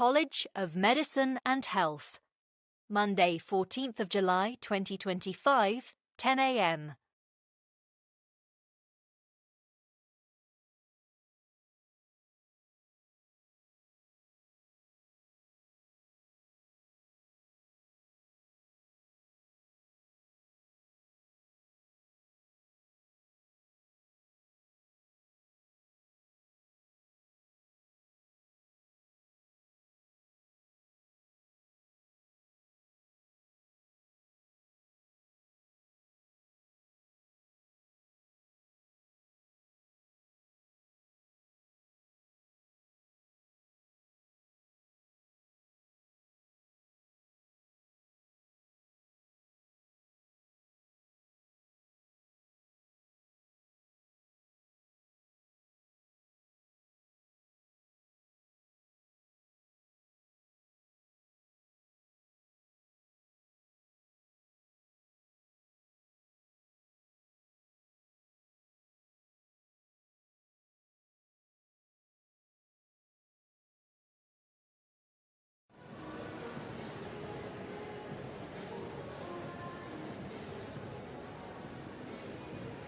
College of Medicine and Health. Monday, 14th of July, 2025, 10 a.m.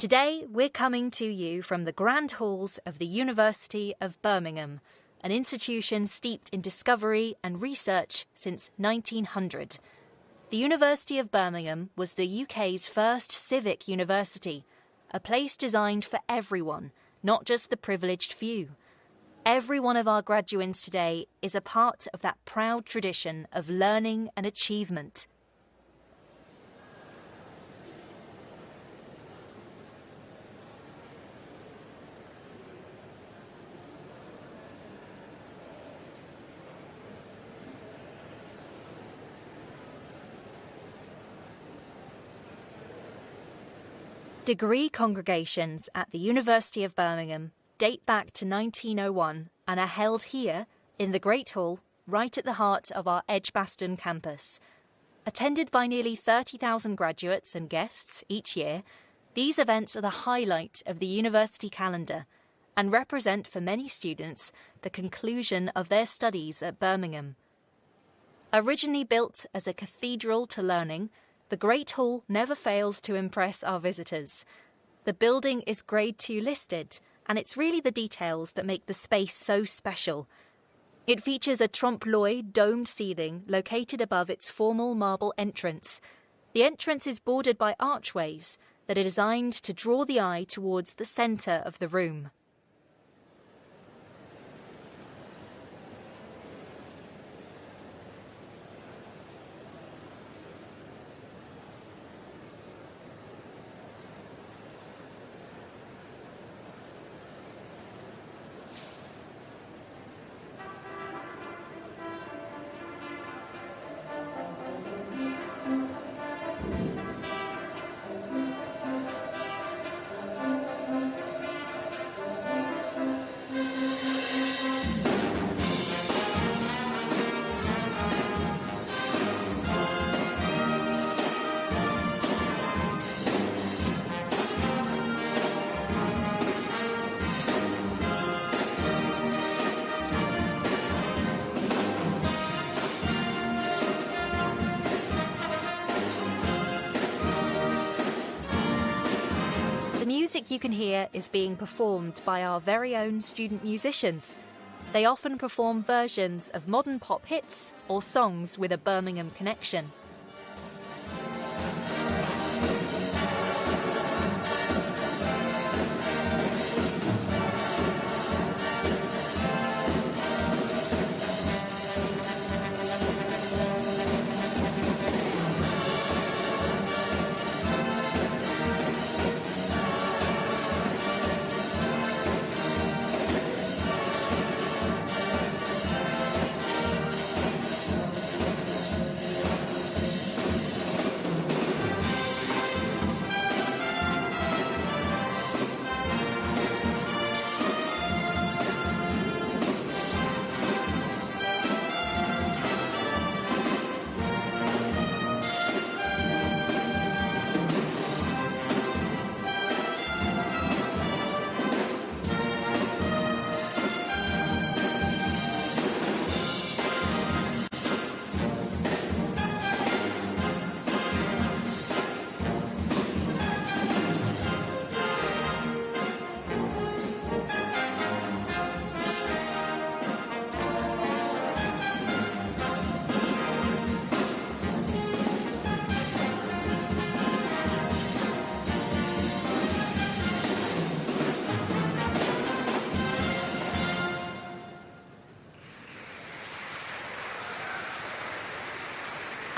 Today, we're coming to you from the grand halls of the University of Birmingham, an institution steeped in discovery and research since 1900. The University of Birmingham was the UK's first civic university, a place designed for everyone, not just the privileged few. Every one of our graduands today is a part of that proud tradition of learning and achievement. Degree congregations at the University of Birmingham date back to 1901 and are held here in the Great Hall, right at the heart of our Edgbaston campus. Attended by nearly 30,000 graduates and guests each year, these events are the highlight of the university calendar and represent for many students the conclusion of their studies at Birmingham. Originally built as a cathedral to learning, the Great Hall never fails to impress our visitors. The building is Grade 2 listed, and it's really the details that make the space so special. It features a trompe-l'oeil domed ceiling located above its formal marble entrance. The entrance is bordered by archways that are designed to draw the eye towards the centre of the room. The music you can hear is being performed by our very own student musicians. They often perform versions of modern pop hits or songs with a Birmingham connection.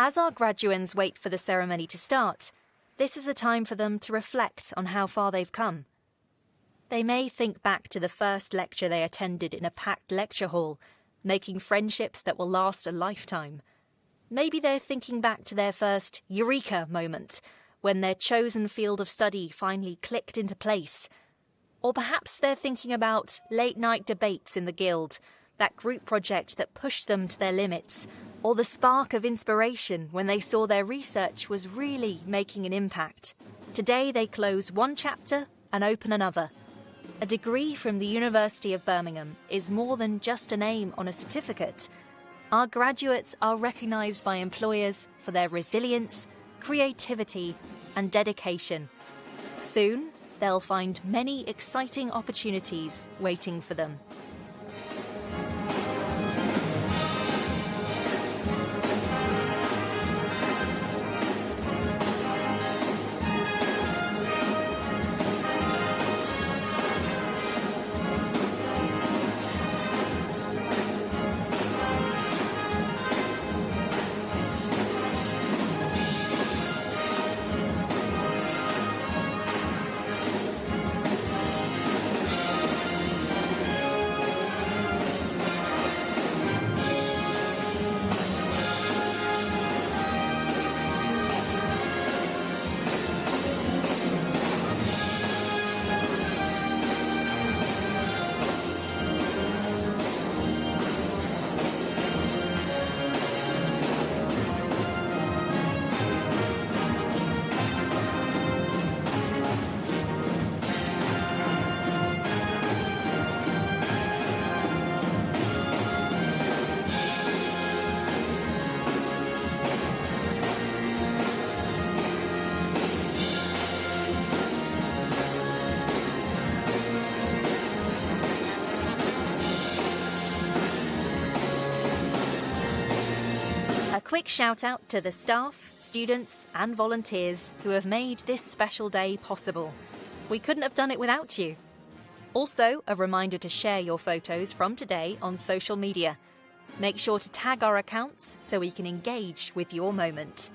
As our graduands wait for the ceremony to start, this is a time for them to reflect on how far they've come. They may think back to the first lecture they attended in a packed lecture hall, making friendships that will last a lifetime. Maybe they're thinking back to their first eureka moment, when their chosen field of study finally clicked into place. Or perhaps they're thinking about late-night debates in the guild, that group project that pushed them to their limits, or the spark of inspiration when they saw their research was really making an impact. Today they close one chapter and open another. A degree from the University of Birmingham is more than just a name on a certificate. Our graduates are recognised by employers for their resilience, creativity and dedication. Soon, they'll find many exciting opportunities waiting for them. A quick shout out to the staff, students and volunteers who have made this special day possible. We couldn't have done it without you. Also, a reminder to share your photos from today on social media. Make sure to tag our accounts so we can engage with your moment.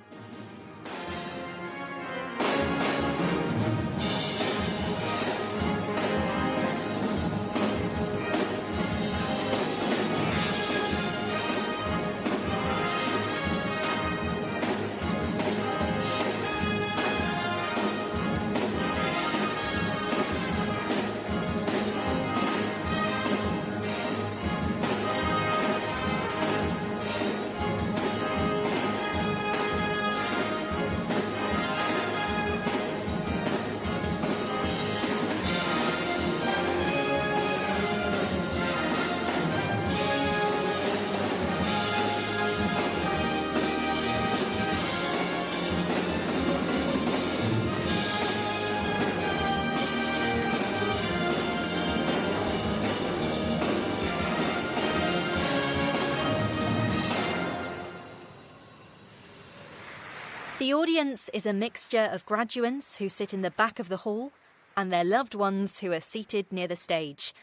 The audience is a mixture of graduands who sit in the back of the hall and their loved ones who are seated near the stage.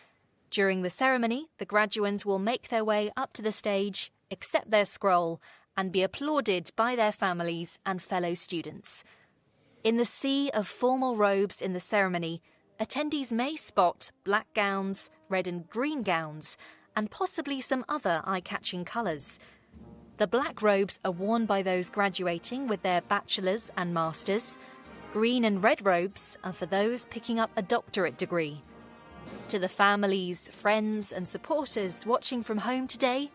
During the ceremony, the graduands will make their way up to the stage, accept their scroll, and be applauded by their families and fellow students. In the sea of formal robes in the ceremony, attendees may spot black gowns, red and green gowns, and possibly some other eye-catching colours. The black robes are worn by those graduating with their bachelor's and master's. Green and red robes are for those picking up a doctorate degree. To the families, friends and supporters watching from home today,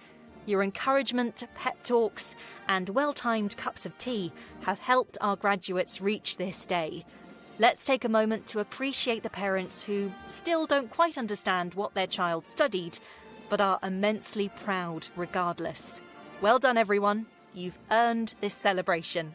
your encouragement, pep talks and well-timed cups of tea have helped our graduates reach this day. Let's take a moment to appreciate the parents who still don't quite understand what their child studied, but are immensely proud regardless. Well done, everyone. You've earned this celebration.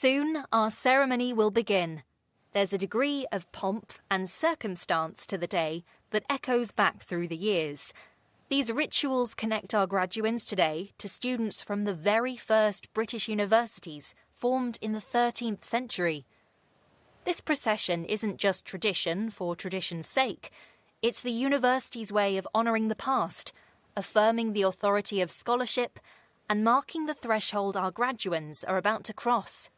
Soon our ceremony will begin. There's a degree of pomp and circumstance to the day that echoes back through the years. These rituals connect our graduands today to students from the very first British universities formed in the 13th century. This procession isn't just tradition for tradition's sake. It's the university's way of honouring the past, affirming the authority of scholarship, and marking the threshold our graduands are about to cross.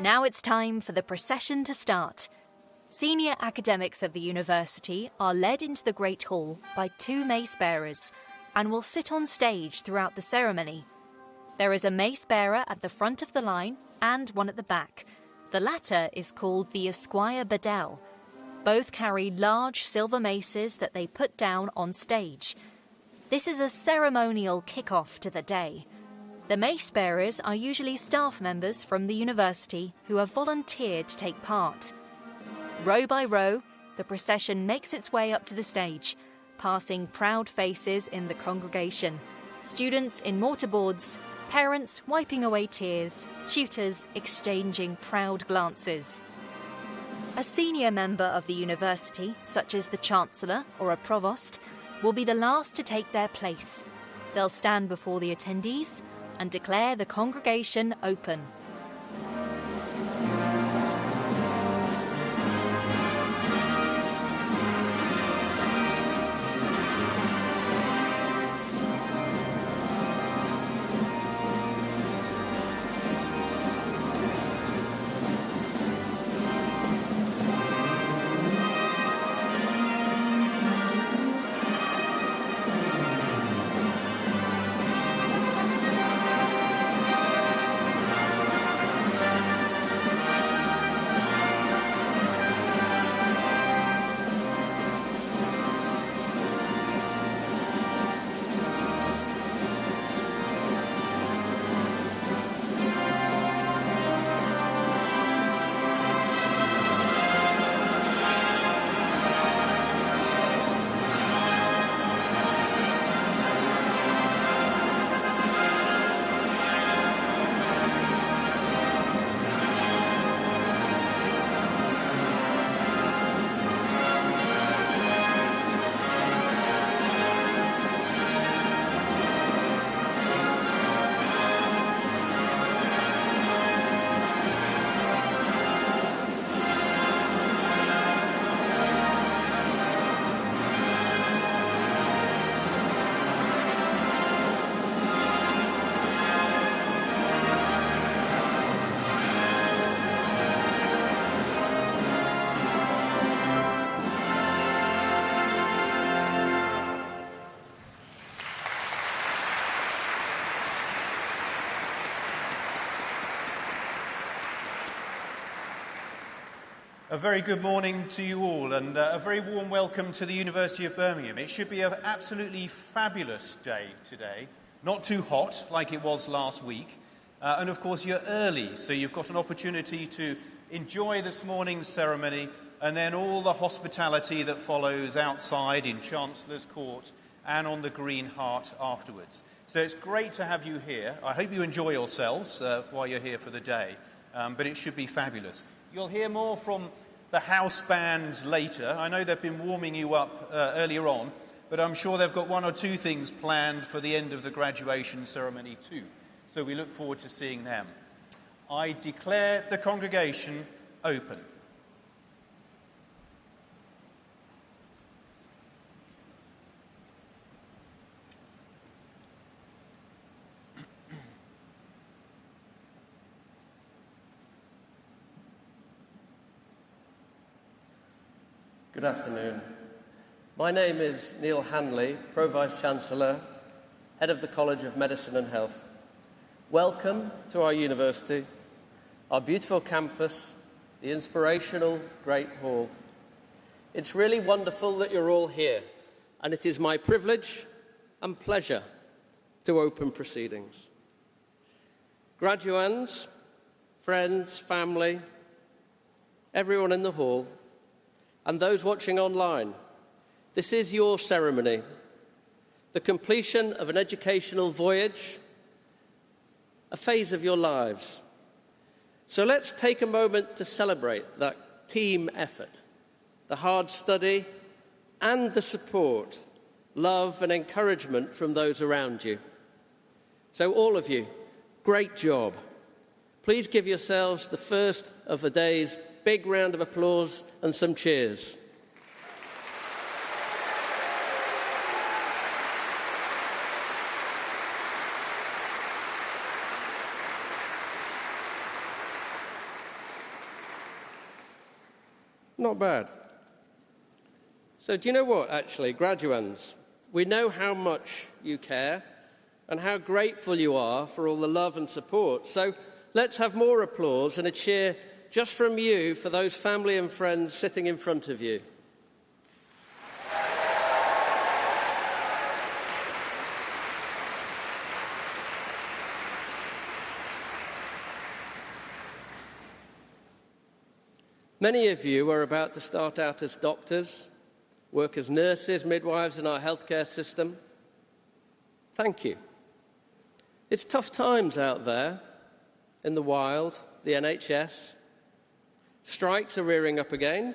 Now it's time for the procession to start. Senior academics of the university are led into the Great Hall by two mace bearers and will sit on stage throughout the ceremony. There is a mace bearer at the front of the line and one at the back. The latter is called the Esquire Bedell. Both carry large silver maces that they put down on stage. This is a ceremonial kick-off to the day. The mace bearers are usually staff members from the university who have volunteered to take part. Row by row, the procession makes its way up to the stage, passing proud faces in the congregation, students in mortarboards, Parents wiping away tears, tutors exchanging proud glances. A senior member of the university, such as the Chancellor or a Provost, will be the last to take their place. They'll stand before the attendees and declare the congregation open. A very good morning to you all, and a very warm welcome to the University of Birmingham. It should be an absolutely fabulous day today. Not too hot like it was last week. And of course you're early, so you've got an opportunity to enjoy this morning's ceremony and then all the hospitality that follows outside in Chancellor's Court and on the Green Hart afterwards. So it's great to have you here. I hope you enjoy yourselves while you're here for the day, but it should be fabulous. You'll hear more from the house band later. I know they've been warming you up earlier on, but I'm sure they've got one or two things planned for the end of the graduation ceremony too. So we look forward to seeing them. I declare the congregation open. Good afternoon. My name is Neil Hanley, Pro-Vice-Chancellor, Head of the College of Medicine and Health. Welcome to our university, our beautiful campus, the inspirational Great Hall. It's really wonderful that you're all here, and it is my privilege and pleasure to open proceedings. Graduands, friends, family, everyone in the hall, and those watching online, this is your ceremony, the completion of an educational voyage, a phase of your lives. So let's take a moment to celebrate that team effort, the hard study and the support, love and encouragement from those around you. So all of you, great job. Please give yourselves the first of the day's big round of applause and some cheers. Not bad. So do you know what, actually, graduands? We know how much you care and how grateful you are for all the love and support. So let's have more applause and a cheer just from you for those family and friends sitting in front of you. Many of you are about to start out as doctors, work as nurses, midwives in our healthcare system. Thank you. It's tough times out there in the wild, the NHS. Strikes are rearing up again.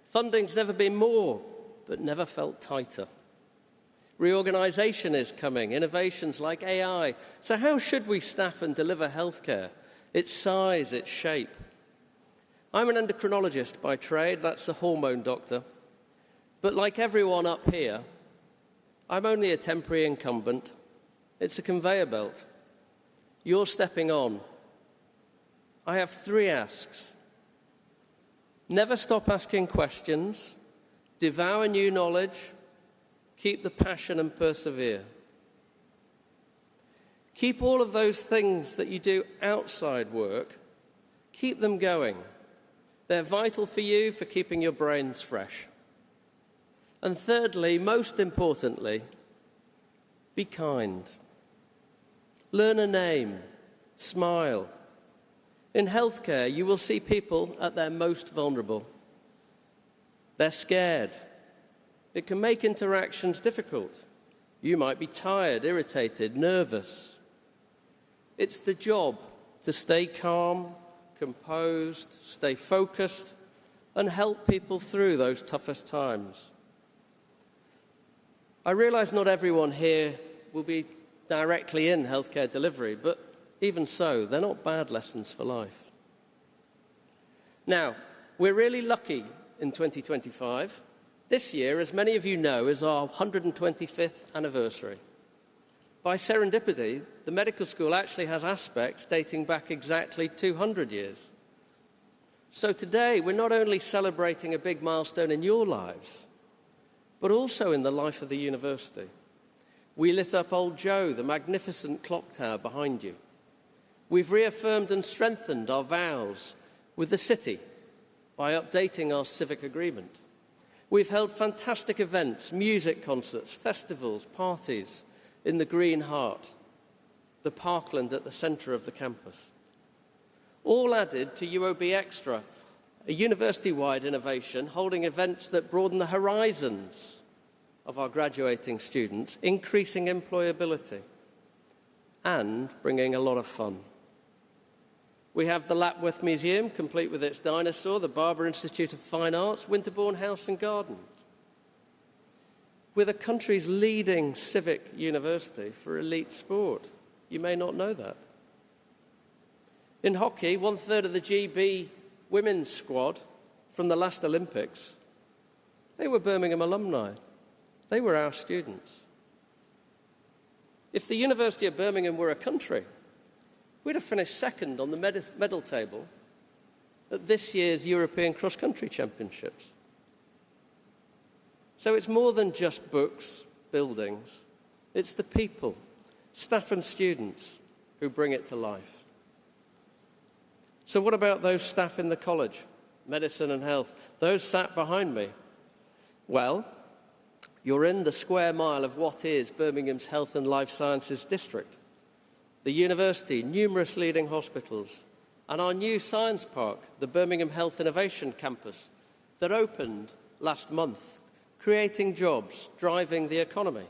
Funding's never been more, but never felt tighter. Reorganisation is coming, innovations like AI. So how should we staff and deliver healthcare? Its size, its shape. I'm an endocrinologist by trade, that's a hormone doctor. But like everyone up here, I'm only a temporary incumbent. It's a conveyor belt. You're stepping on. I have 3 asks. Never stop asking questions, devour new knowledge, keep the passion and persevere. Keep all of those things that you do outside work, keep them going. They're vital for you for keeping your brains fresh. And thirdly, most importantly, be kind. Learn a name, smile. In healthcare, you will see people at their most vulnerable. They're scared. It can make interactions difficult. You might be tired, irritated, nervous. It's the job to stay calm, composed, stay focused, and help people through those toughest times. I realise not everyone here will be directly in healthcare delivery, but even so, they're not bad lessons for life. Now, we're really lucky in 2025. This year, as many of you know, is our 125th anniversary. By serendipity, the medical school actually has aspects dating back exactly 200 years. So today, we're not only celebrating a big milestone in your lives, but also in the life of the university. We lit up Old Joe, the magnificent clock tower behind you. We've reaffirmed and strengthened our vows with the city by updating our civic agreement. We've held fantastic events, music concerts, festivals, parties in the Green Heart, the parkland at the centre of the campus. All added to UOB Extra, a university-wide innovation holding events that broaden the horizons of our graduating students, increasing employability and bringing a lot of fun. We have the Lapworth Museum, complete with its dinosaur, the Barber Institute of Fine Arts, Winterbourne House and Garden. We're the country's leading civic university for elite sport. You may not know that. In hockey, 1/3 of the GB women's squad from the last Olympics, they were Birmingham alumni. They were our students. If the University of Birmingham were a country, we'd have finished second on the medal table at this year's European Cross-Country Championships. So it's more than just books, buildings. It's the people, staff and students, who bring it to life. So what about those staff in the college, medicine and health, those sat behind me? Well, you're in the square mile of what is Birmingham's Health and Life Sciences District. The university, numerous leading hospitals, and our new science park, the Birmingham Health Innovation Campus, that opened last month, creating jobs, driving the economy.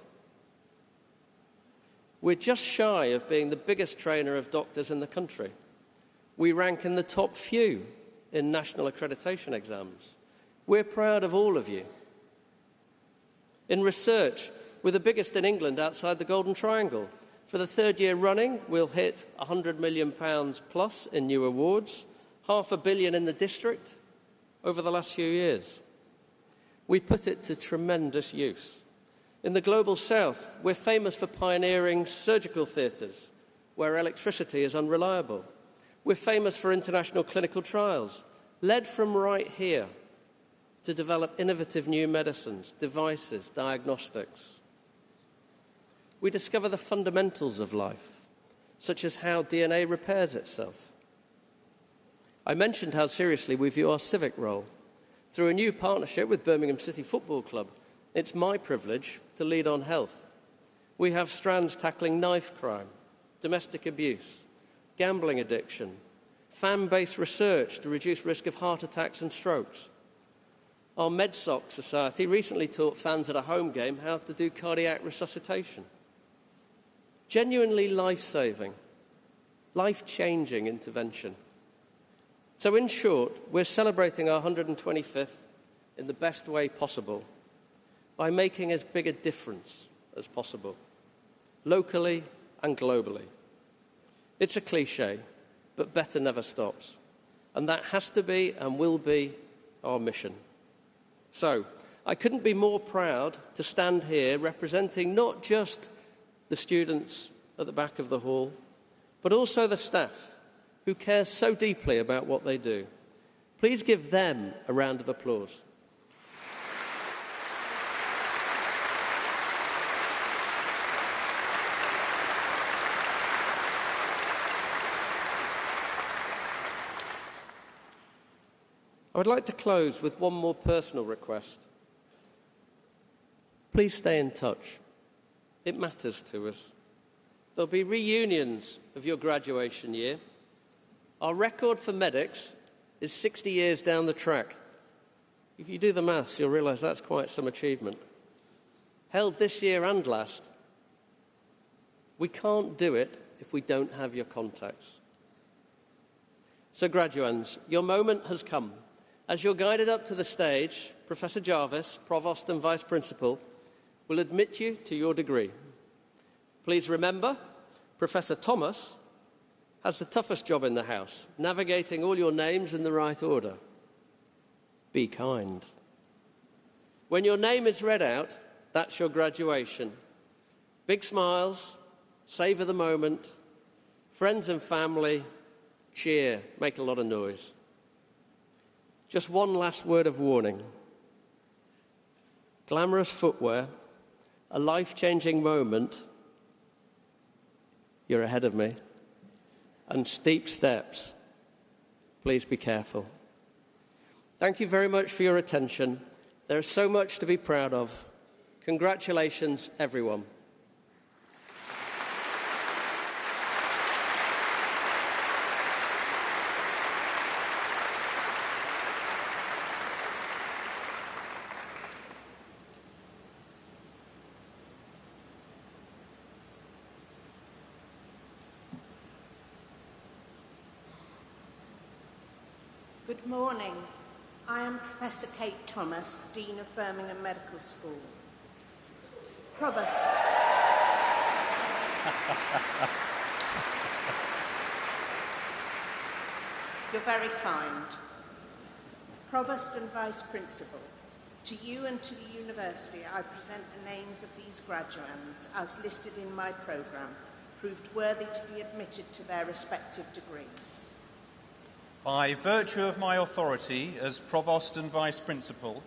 We're just shy of being the biggest trainer of doctors in the country. We rank in the top few in national accreditation exams. We're proud of all of you. In research, we're the biggest in England outside the Golden Triangle. For the 3rd year running, we'll hit £100 million plus in new awards, £500 million in the district over the last few years. We put it to tremendous use. In the Global South, we're famous for pioneering surgical theatres where electricity is unreliable. We're famous for international clinical trials, led from right here to develop innovative new medicines, devices, diagnostics. We discover the fundamentals of life, such as how DNA repairs itself. I mentioned how seriously we view our civic role. Through a new partnership with Birmingham City Football Club, it's my privilege to lead on health. We have strands tackling knife crime, domestic abuse, gambling addiction, fan-based research to reduce risk of heart attacks and strokes. Our MedSoc Society recently taught fans at a home game how to do cardiac resuscitation. genuinely life-saving, life-changing intervention. So in short, we're celebrating our 125th in the best way possible by making as big a difference as possible, locally and globally. It's a cliche, but better never stops. And that has to be and will be our mission. So, I couldn't be more proud to stand here representing not just the students at the back of the hall, but also the staff who care so deeply about what they do. Please give them a round of applause. I would like to close with one more personal request. Please stay in touch. It matters to us. There'll be reunions of your graduation year. Our record for medics is 60 years down the track. If you do the maths, you'll realise that's quite some achievement. Held this year and last. We can't do it if we don't have your contacts. So, graduands, your moment has come. As you're guided up to the stage, Professor Jarvis, Provost and Vice Principal, will admit you to your degree. Please remember, Professor Thomas has the toughest job in the house, navigating all your names in the right order. Be kind. When your name is read out, that's your graduation. Big smiles, savour the moment, friends and family, cheer, make a lot of noise. Just one last word of warning. Glamorous footwear, a life-changing moment, you're ahead of me, and steep steps. Please be careful. Thank you very much for your attention. There is so much to be proud of. Congratulations, everyone. Good morning. I am Professor Kate Thomas, Dean of Birmingham Medical School. Provost. You're very kind. Provost and Vice Principal, to you and to the University, I present the names of these graduands as listed in my programme, proved worthy to be admitted to their respective degrees. By virtue of my authority as Provost and Vice Principal,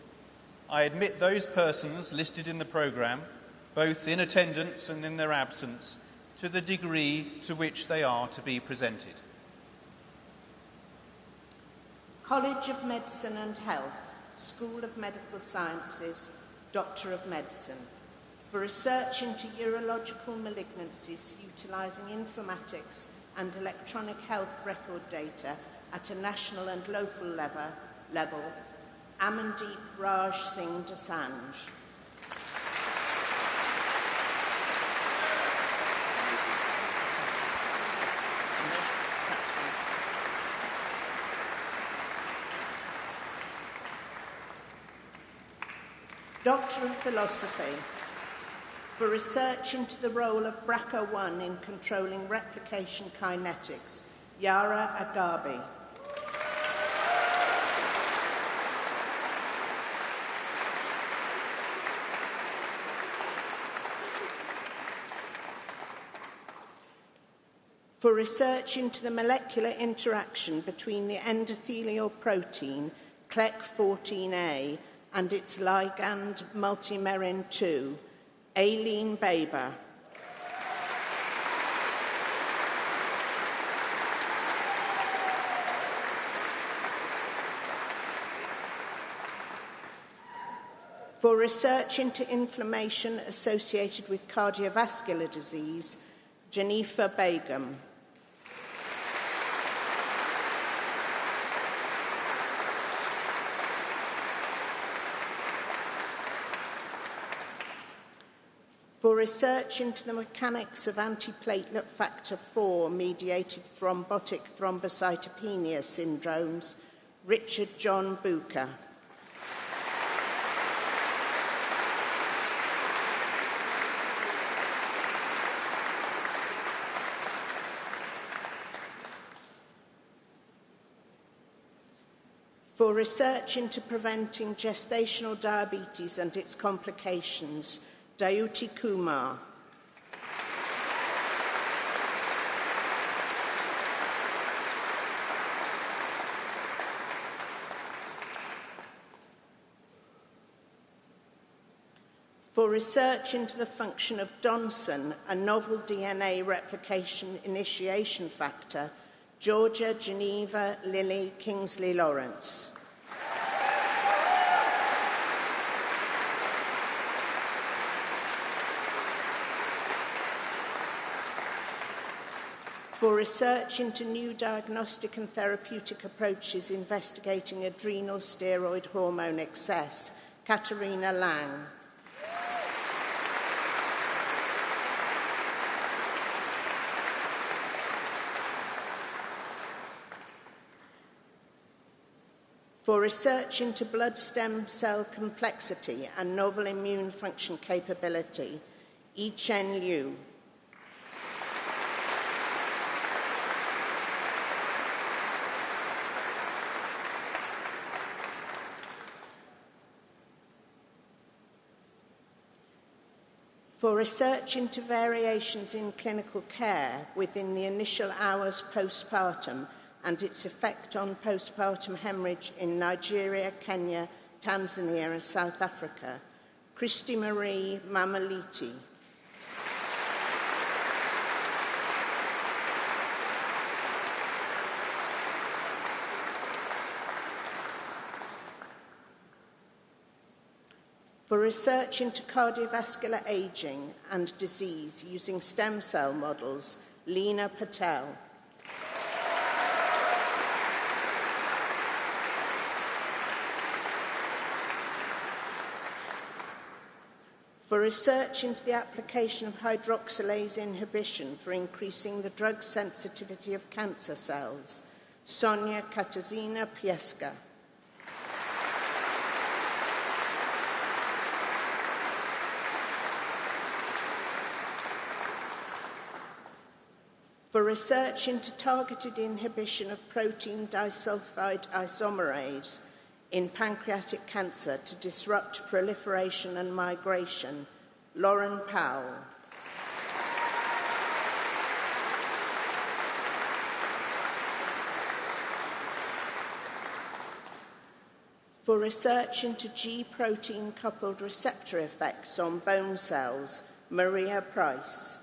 I admit those persons listed in the programme, both in attendance and in their absence, to the degree to which they are to be presented. College of Medicine and Health, School of Medical Sciences, Doctor of Medicine, for research into urological malignancies utilising informatics and electronic health record data at a national and local level, Amandeep Raj Singh Dosanjh. Doctor of Philosophy, for research into the role of BRCA1 in controlling replication kinetics, Yara Agabi. For research into the molecular interaction between the endothelial protein CLEC14A and its ligand multimerin-2, Aileen Baber. For research into inflammation associated with cardiovascular disease, Janifa Begum. For research into the mechanics of antiplatelet factor 4 mediated thrombotic thrombocytopenia syndromes, Richard John Bucher. For research into preventing gestational diabetes and its complications, Dayuti Kumar. For research into the function of Donson, a novel DNA replication initiation factor, Georgia Geneva Lily Kingsley Lawrence. For research into new diagnostic and therapeutic approaches investigating adrenal steroid hormone excess, Katerina Lang. For research into blood stem cell complexity and novel immune function capability, Yi-Chen Liu. For research into variations in clinical care within the initial hours postpartum and its effect on postpartum hemorrhage in Nigeria, Kenya, Tanzania and South Africa, Christy Marie Mamaliti. For research into cardiovascular aging and disease using stem cell models, Leena Patel. For research into the application of hydroxylase inhibition for increasing the drug sensitivity of cancer cells, Sonia Katarzyna Pieska. For research into targeted inhibition of protein disulfide isomerase in pancreatic cancer to disrupt proliferation and migration, Lauren Powell. For research into G-protein coupled receptor effects on bone cells, Maria Price.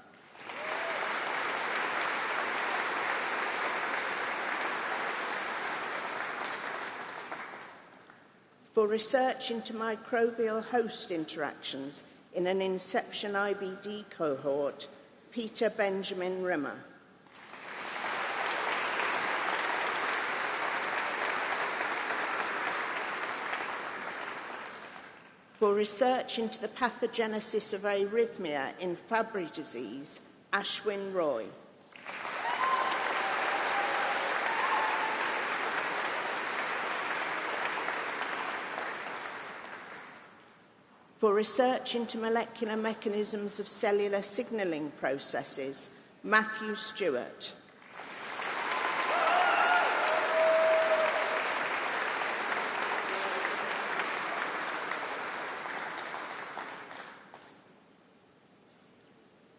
For research into microbial host interactions in an Inception IBD cohort, Peter Benjamin Rimmer. For research into the pathogenesis of arrhythmia in Fabry disease, Ashwin Roy. For research into molecular mechanisms of cellular signalling processes, Matthew Stewart.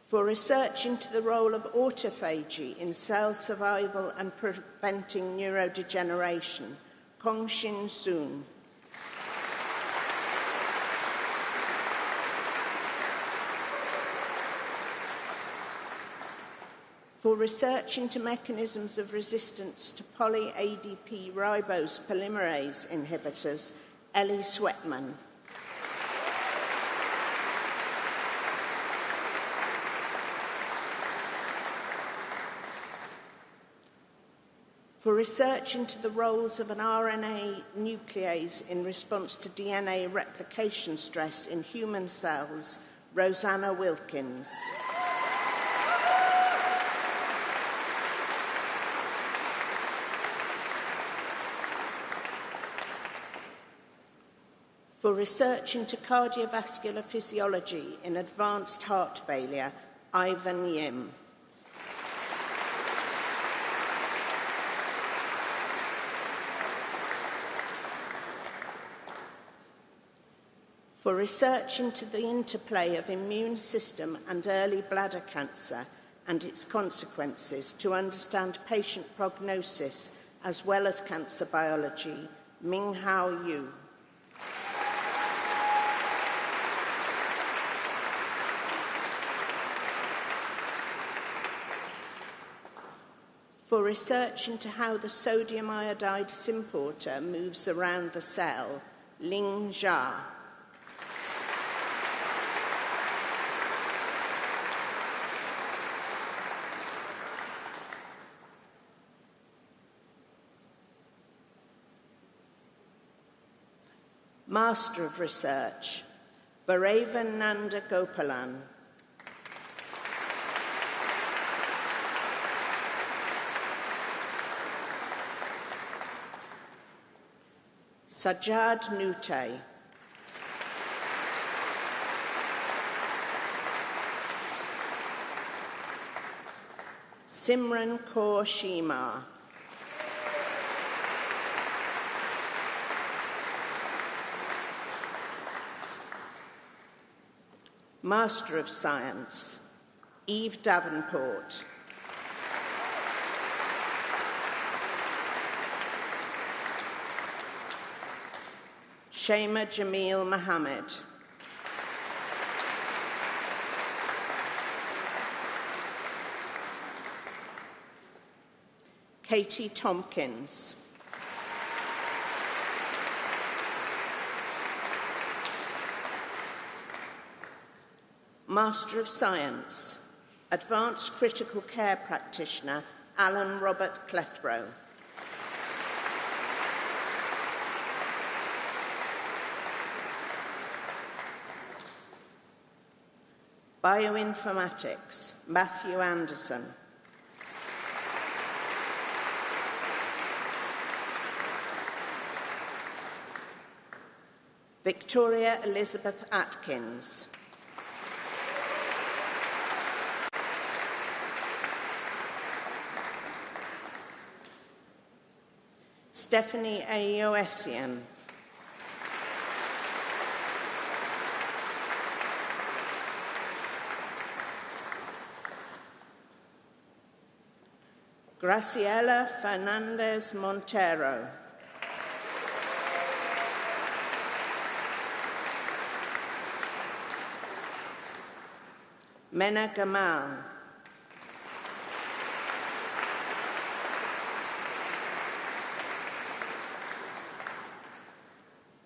For research into the role of autophagy in cell survival and preventing neurodegeneration, Kongshin Soon. For research into mechanisms of resistance to poly-ADP ribose polymerase inhibitors, Ellie Sweatman. For research into the roles of an RNA nuclease in response to DNA replication stress in human cells, Rosanna Wilkins. For research into cardiovascular physiology in advanced heart failure, Ivan Yim. For research into the interplay of immune system and early bladder cancer and its consequences to understand patient prognosis as well as cancer biology, Minghao Yu. For research into how the sodium iodide symporter moves around the cell, Ling Jia. Master of Research, Varavan Nanda Gopalan. Sajjad Nutay. Simran Kaur Shima. Master of Science, Eve Davenport. Shema Jamil Mohammed. Katie Tompkins. Master of Science, Advanced Critical Care Practitioner, Alan Robert Clethrow. Bioinformatics, Matthew Anderson. Victoria Elizabeth Atkins. Stephanie Ayoessian. Graciela Fernandez Montero. Mena Gamal.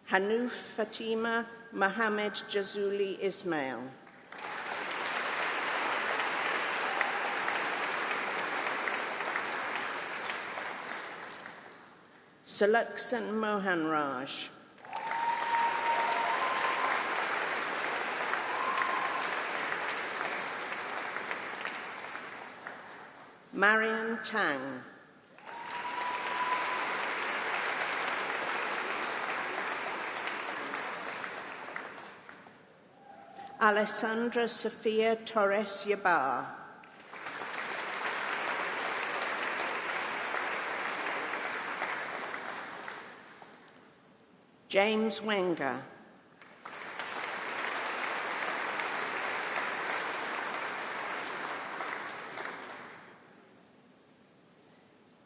Hanouf Fatima Mohammed Jazuli Ismail. Sulaksan Mohanraj. Marian Tang. Alessandra Sofia Torres Yabar. James Wenger.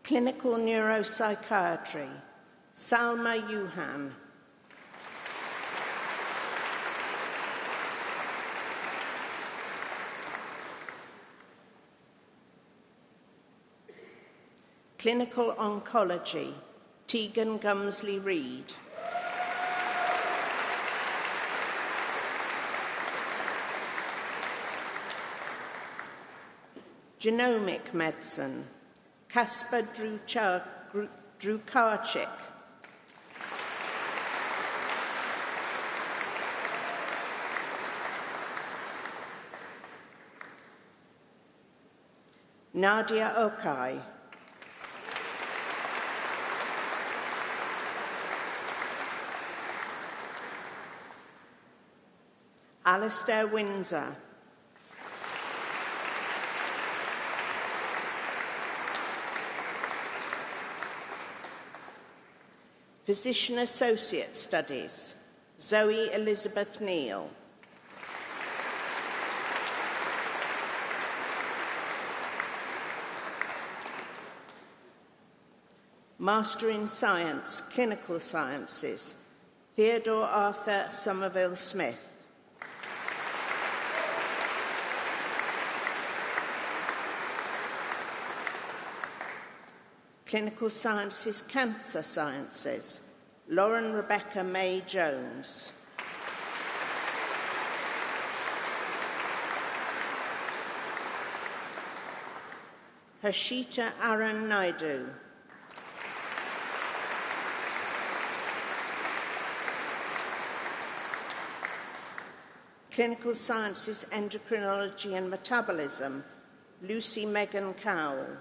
Clinical Neuropsychiatry, Salma Yuhan. Clinical Oncology, Tegan Gumsley-Reid. Genomic Medicine, Kasper Drukarczyk. Nadia Okai. Alistair Windsor. Physician Associate Studies, Zoe Elizabeth Neal. Master in Science, Clinical Sciences, Theodore Arthur Somerville Smith. Clinical Sciences, Cancer Sciences, Lauren Rebecca May Jones. Harshita Aran Naidu. Clinical Sciences, Endocrinology and Metabolism, Lucy Megan Cowell.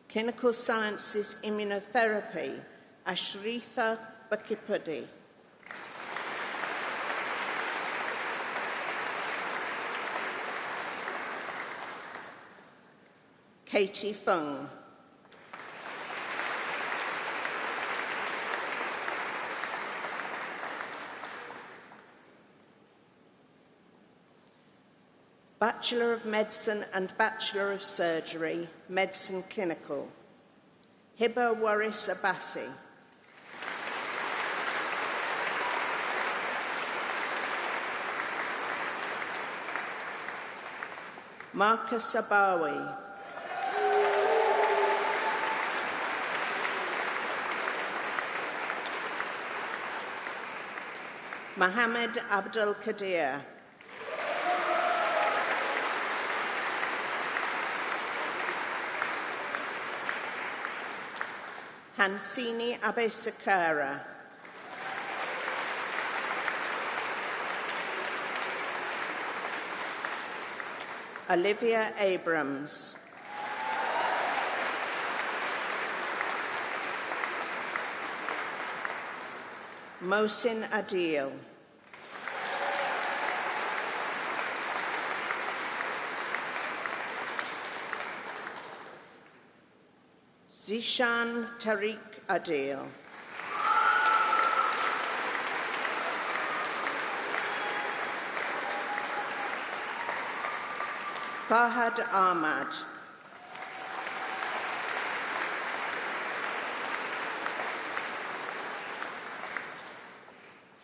Clinical Sciences, Immunotherapy, Ashritha Bakipudi. Katie Fung. Bachelor of Medicine and Bachelor of Surgery, Medicine Clinical, Hiba Waris Abassi. Marcus Abawi. Mohammed Abdul Qadir. Hansini Abesakara. Olivia Abrams. Mohsin Adil. Zishan Tariq Adil. Fahad Ahmad.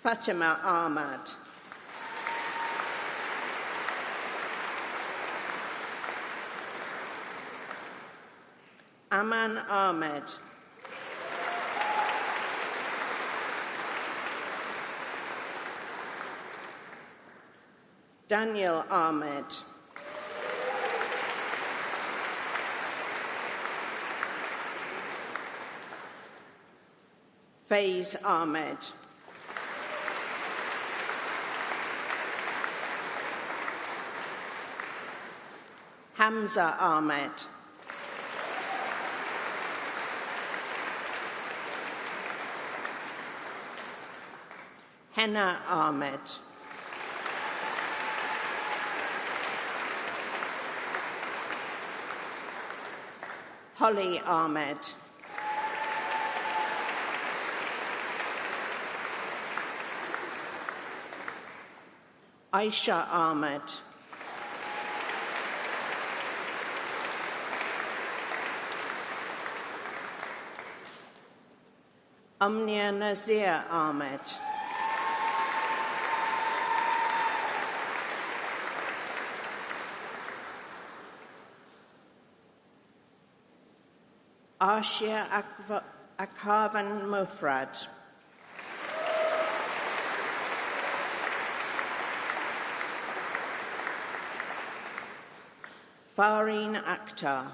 Fatima Ahmad. Aman Ahmed. Daniel Ahmed. Faiz Ahmed. Hamza Ahmed. Henna Ahmed. Holly Ahmed. Aisha Ahmed. Amnia Nazir Ahmed. Ashia Akhavan Mufrad. Fareen Akhtar.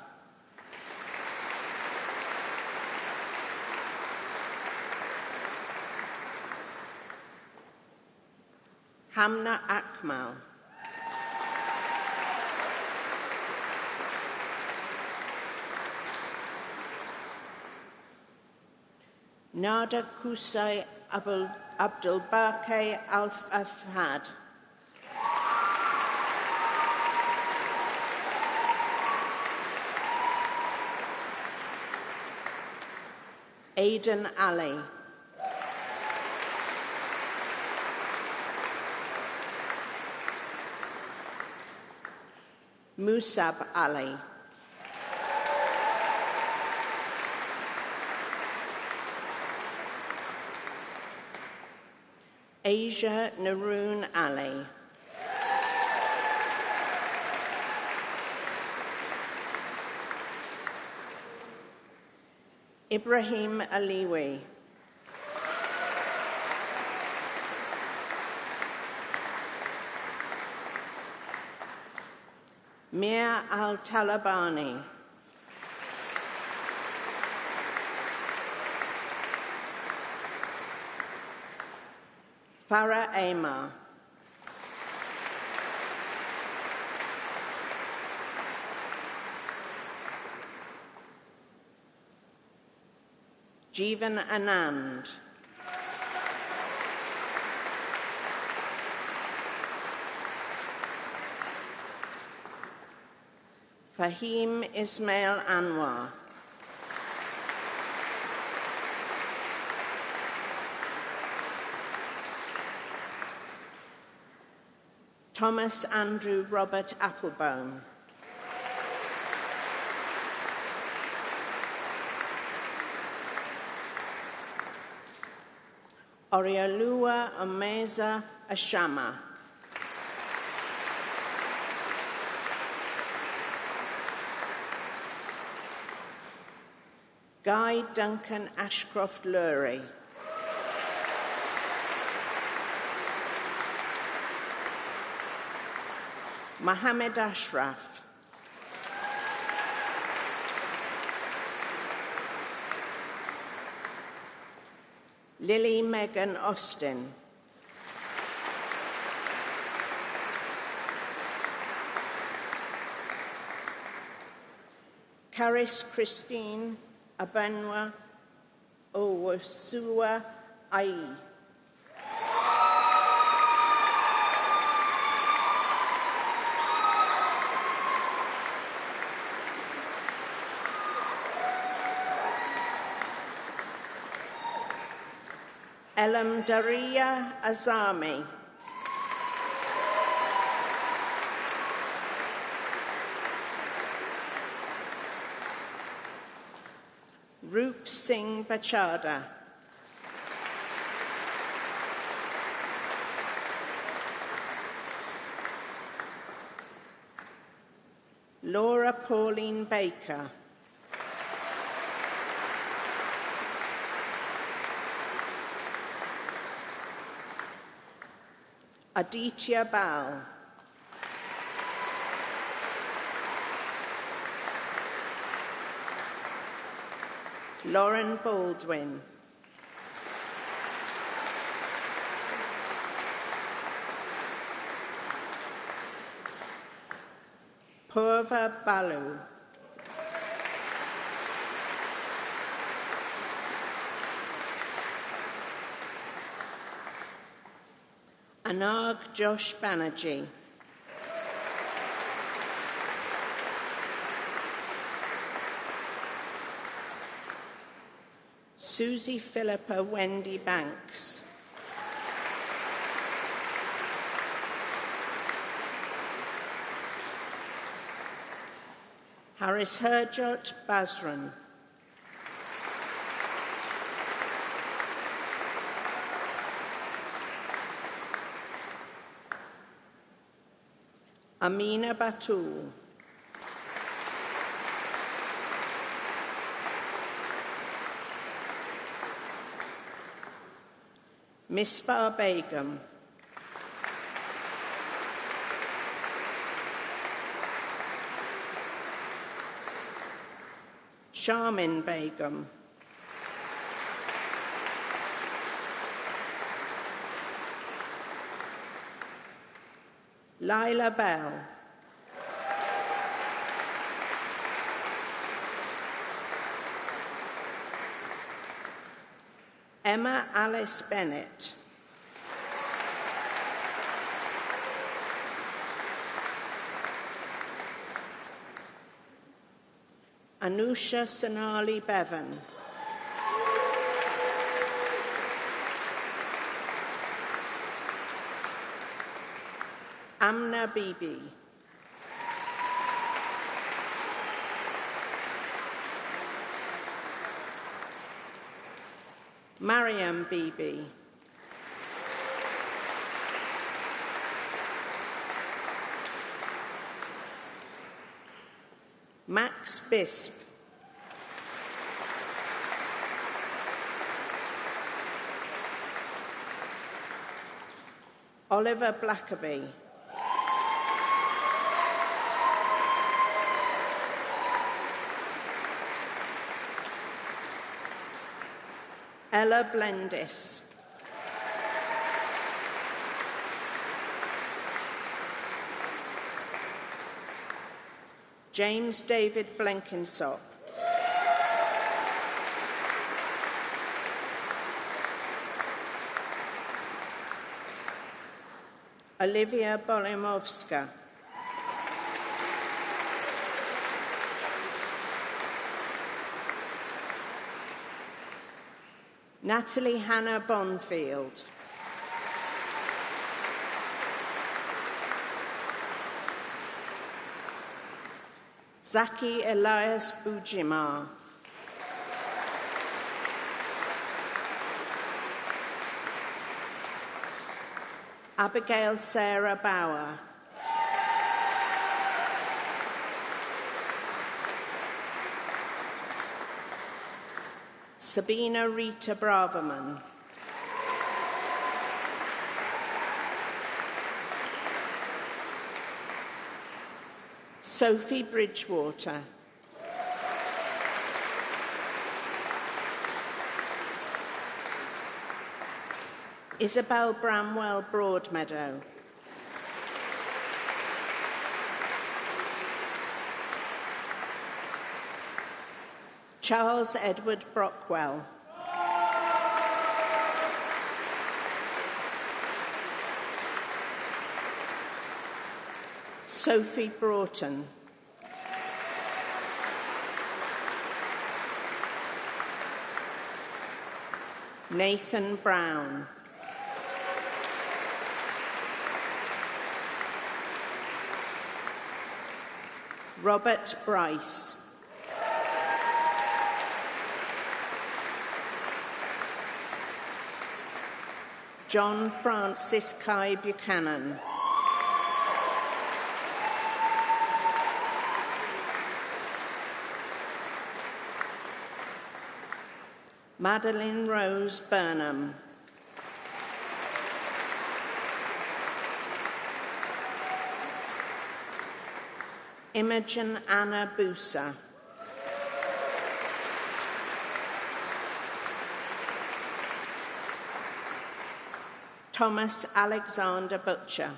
Hamna Akmal. Nada Kusai Abdul Baqi Al-Afhad. Aidan Ali. Musab Ali. Asia Naroon Ali. Ibrahim Aliwi. Mir Al-Talabani. Farah Amar. Jeevan Anand. Fahim Ismail Anwar. Thomas Andrew Robert Applebaum. Oriolua Omeza Ashama. Guy Duncan Ashcroft Lurie. Mohammed Ashraf. Lily Megan Austin. Caris Christine Abanwa Owosua Ai. Elam Daria Azami. Roop Singh Bachada. Laura Pauline Baker. Aditya Bal. Lauren Baldwin. Purva Balu. Anag Josh Banerjee. Susie Philippa Wendy Banks. Harris Herjot Basran. Amina Batul. Misbah Begum. Charmin Begum. Lila Bell. Emma Alice Bennett. Anusha Sonali Bevan. Amna Bibi. Mariam Bibi. Max Bisp. Oliver Blackerby. Ella Blendis. James David Blenkinsop. Olivia Bolimovska. Natalie Hannah Bonfield. Zaki Elias Bujimar. Abigail Sarah Bauer. Sabina Rita Braverman. Sophie Bridgewater. Isabel Bramwell Broadmeadow. Charles Edward Brockwell. Sophie Broughton. Nathan Brown. Robert Bryce. John Francis Kai Buchanan. Madeline Rose Burnham. Imogen Anna Busa. Thomas Alexander Butcher.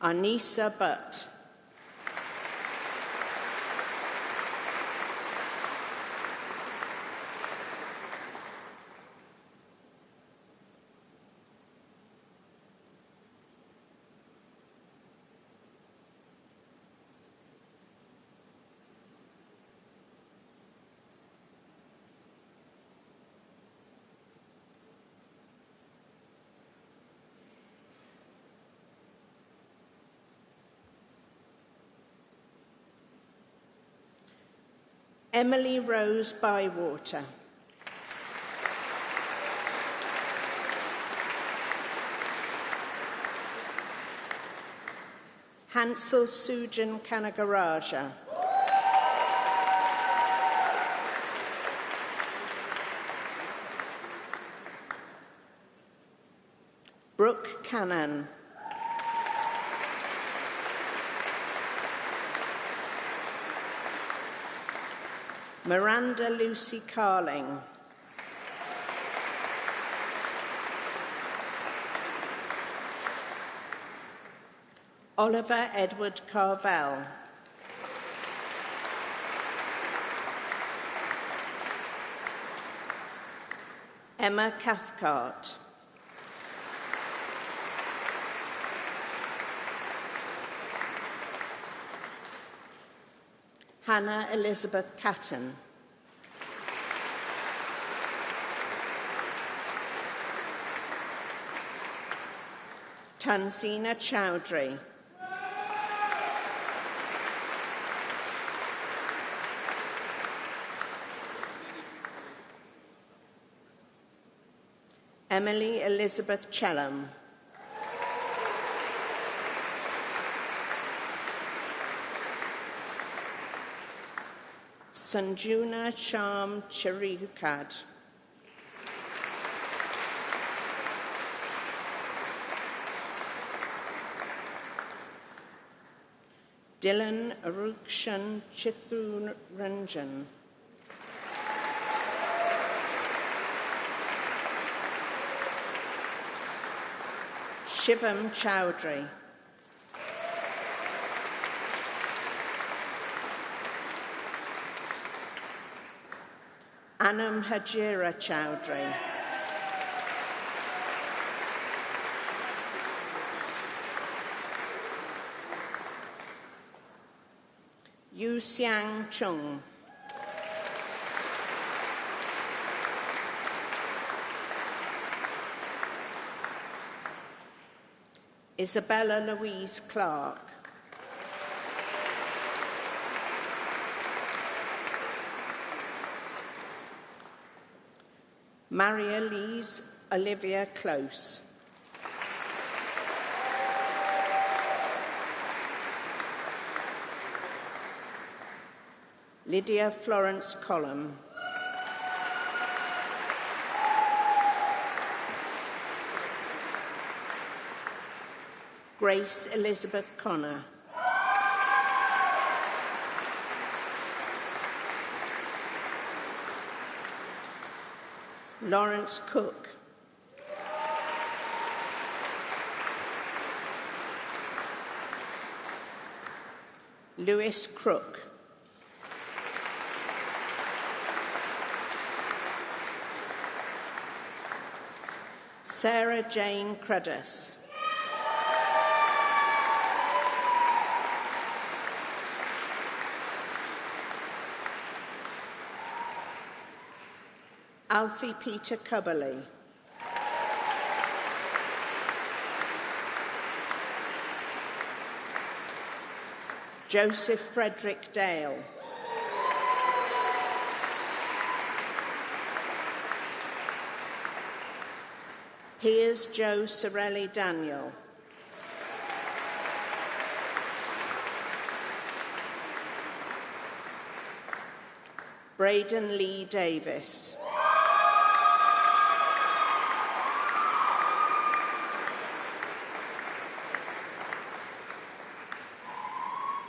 Anissa Butt. Emily Rose Bywater. Hansel Sujan Kanagaraja. Brooke Cannon. Miranda Lucy Carling. Oliver Edward Carvel. Emma Cathcart. Hannah Elizabeth Catton. Tanzina Chowdhury. Emily Elizabeth Chellam. Sanjuna Sharm Cherukad. Dylan Arukshan Chithuranjan. Shivam Chowdhury. Anam Hajira Chowdhury. Yu Xiang Chung. Isabella Louise Clark. Maria Lise Olivia Close. Lydia Florence Collum. Grace Elizabeth Connor. Lawrence Cook. Lewis Crook. Sarah Jane Cruddas. Alfie Peter Cubberley. Joseph Frederick Dale. Piers Joe Sorelli Daniel. Braden Lee Davis.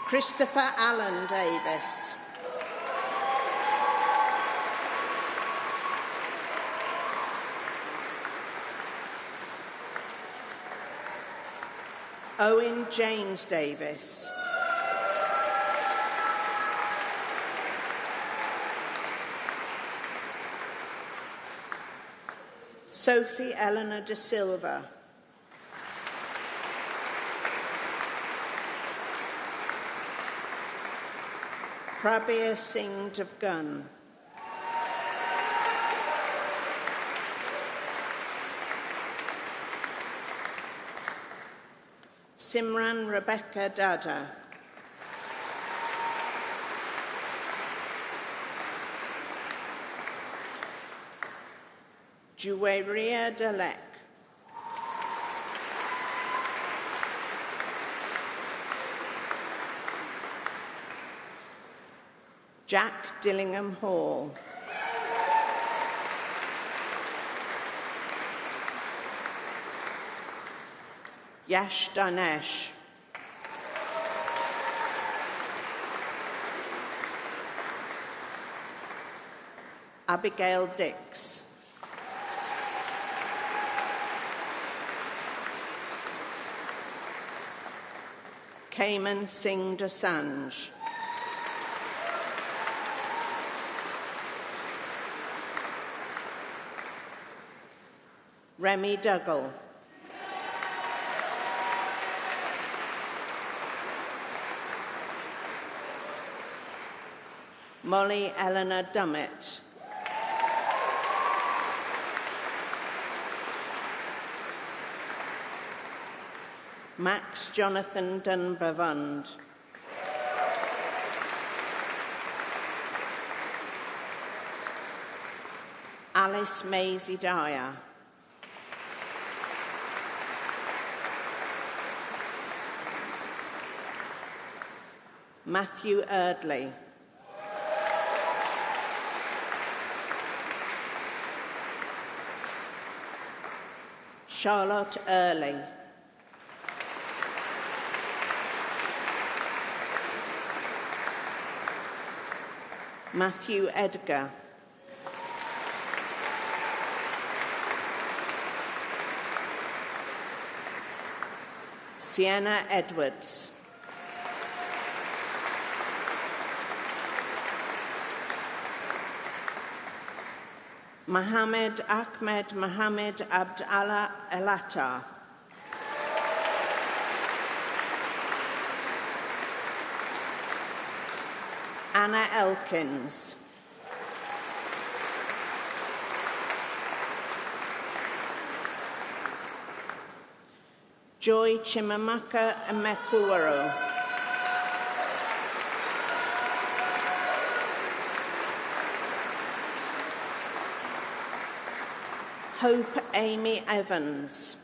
Christopher Allen Davis. Owen James Davis. Sophie Eleanor de Silva. Prabir Singh Devgun. Simran Rebecca Dada. Juwairia Dalek. Jack Dillingham Hall. Yash Danesh. Abigail Dix. Cayman Singh Dosanjh, Remy Dougal, Molly Eleanor Dummett, Max Jonathan Dunbavund, Alice Maisie Dyer, Matthew Erdley, Charlotte Early, Matthew Edgar, Sienna Edwards, Mohammed Ahmed Mohammed Abd Allah Elatar, Anna Elkins, Joy Chimamaka Emekuwaro, Hope Amy Evans,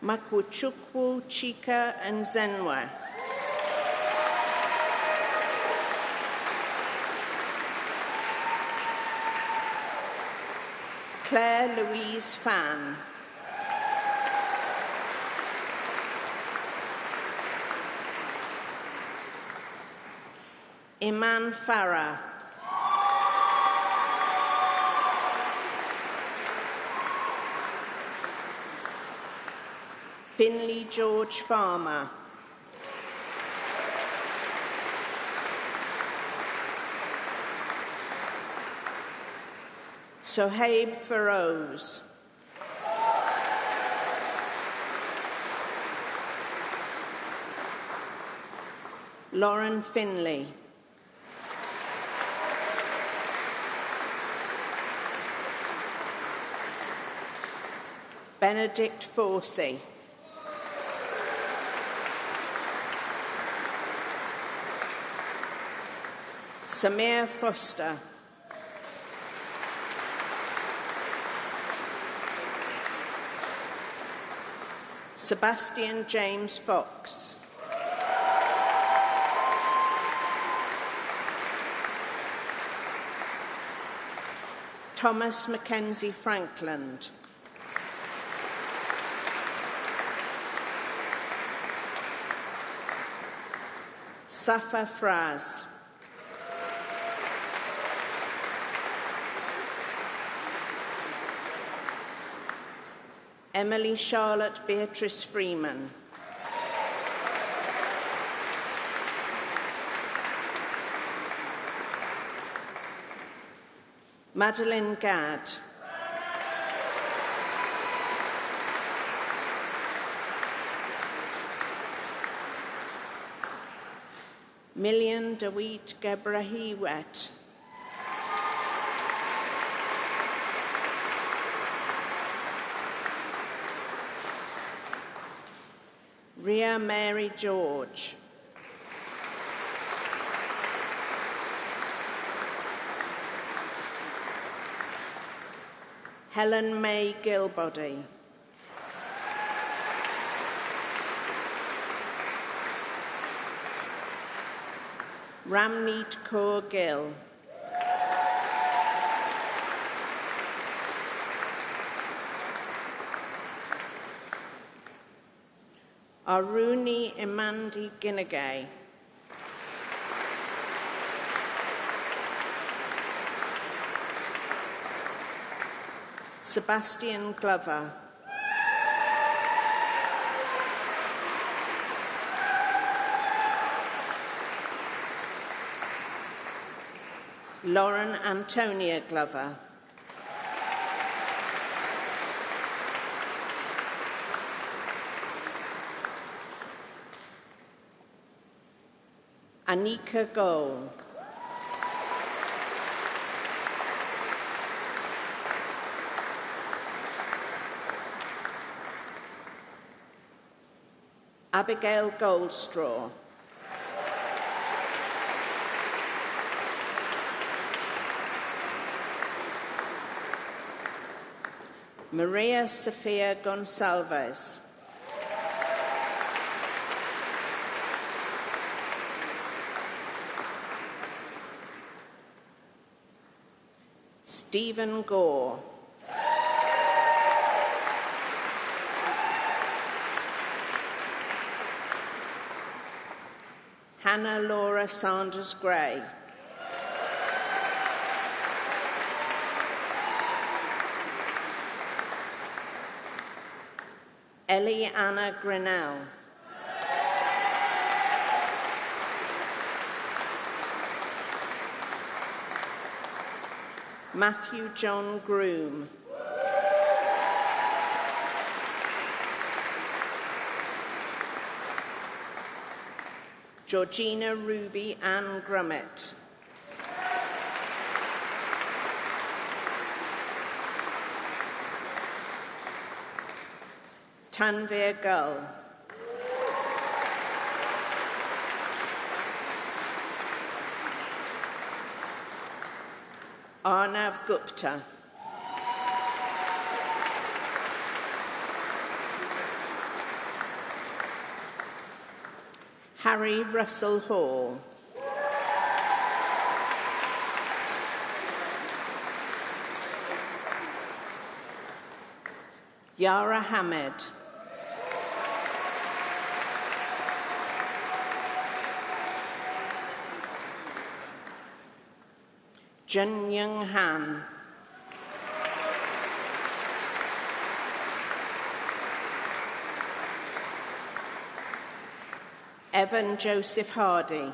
Makwuchukwu Chika Nzenwa, Claire Louise Fan, Iman Farah, Finley George Farmer, Sohaib Feroz, Lauren Finley, Benedict Forsey, Samir Foster, Sebastian James Fox, Thomas Mackenzie Frankland, Safa Fraz, Emily Charlotte Beatrice Freeman, Madeline Gadd, Million Dawit Gebrahiwet, Ria Mary George, Helen May Gilbody, Ramneet Kaur Gill, Aruni Imandi Ginagay, Sebastian Glover. Lauren Antonia Glover. Anika Goal. Abigail Goldstraw. Maria Sofia Gonçalves. Stephen Gore. Hannah Laura Sanders Gray. Ellie Anna Grinnell. Matthew John Groom. Georgina Ruby Ann Grummett. Tanvir Gull. Arnav Gupta. Harry Russell Hall. Yara Hamid. Jun Young Han. Evan Joseph Hardy.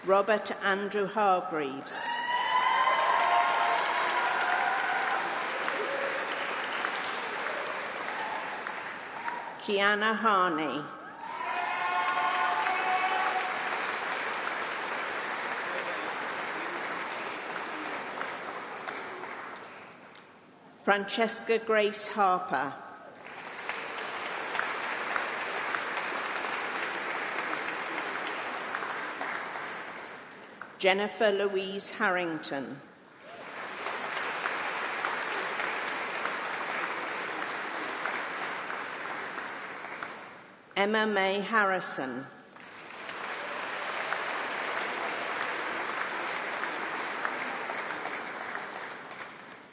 Robert Andrew Hargreaves. Kiana Harney. Francesca Grace Harper. Jennifer Louise Harrington. Emma May Harrison.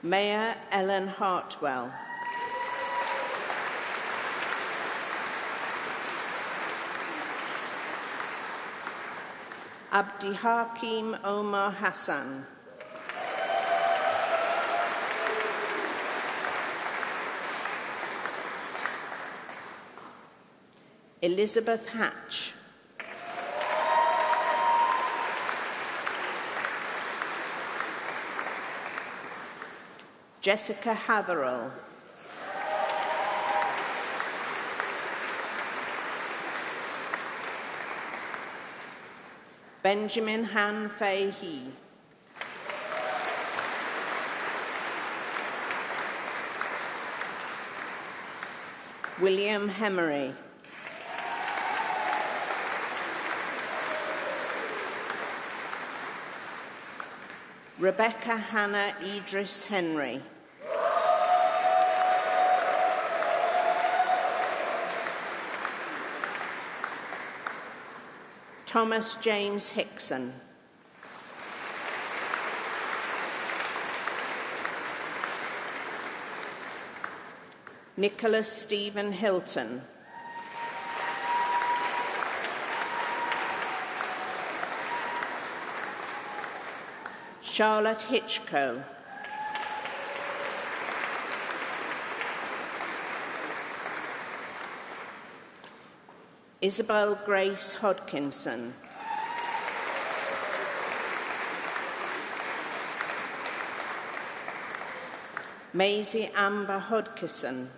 Mayor Ellen Hartwell. Abdi Hakim Omar Hassan. Elizabeth Hatch. Jessica Haverall. Benjamin Han Fei-Hee. William Hemery. Rebecca Hannah Idris Henry. Thomas James Hickson. Nicholas Stephen Hilton. Charlotte Hitchcoe. Isabel Grace Hodkinson. Maisie Amber Hodgson.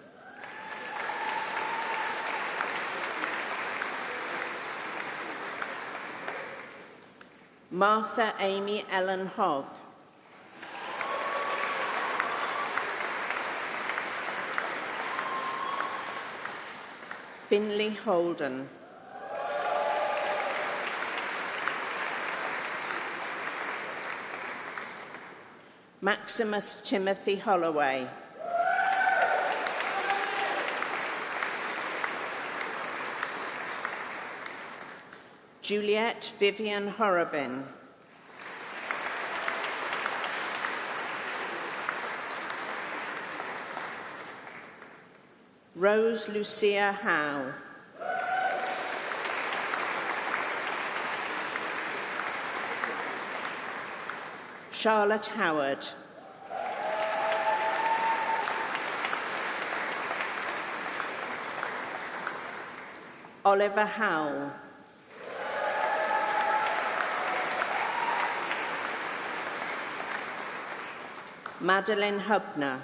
Martha Amy Ellen Hogg. Finley Holden. Maximus Timothy Holloway. Juliet Vivian Horrobin. Rose Lucia Howe. Charlotte Howard. Oliver Howell. Madeline Hubner.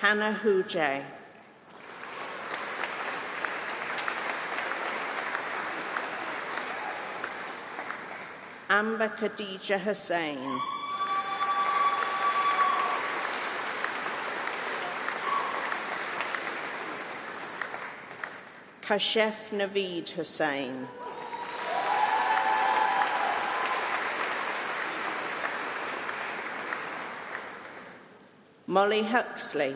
Hannah Hujay. Amber Khadija Hussain. Kashef Naveed Hussain. Molly Huxley.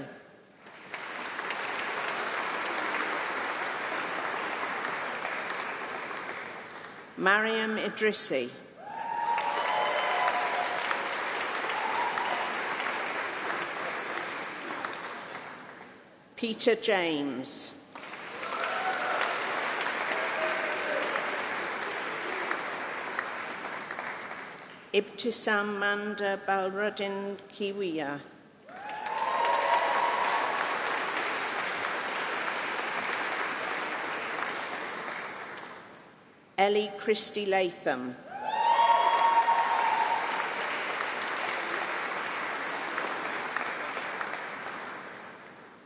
Mariam Idrissi. Peter James. Ibtisam Manda Balruddin Kiwiya. Ellie Christie Latham.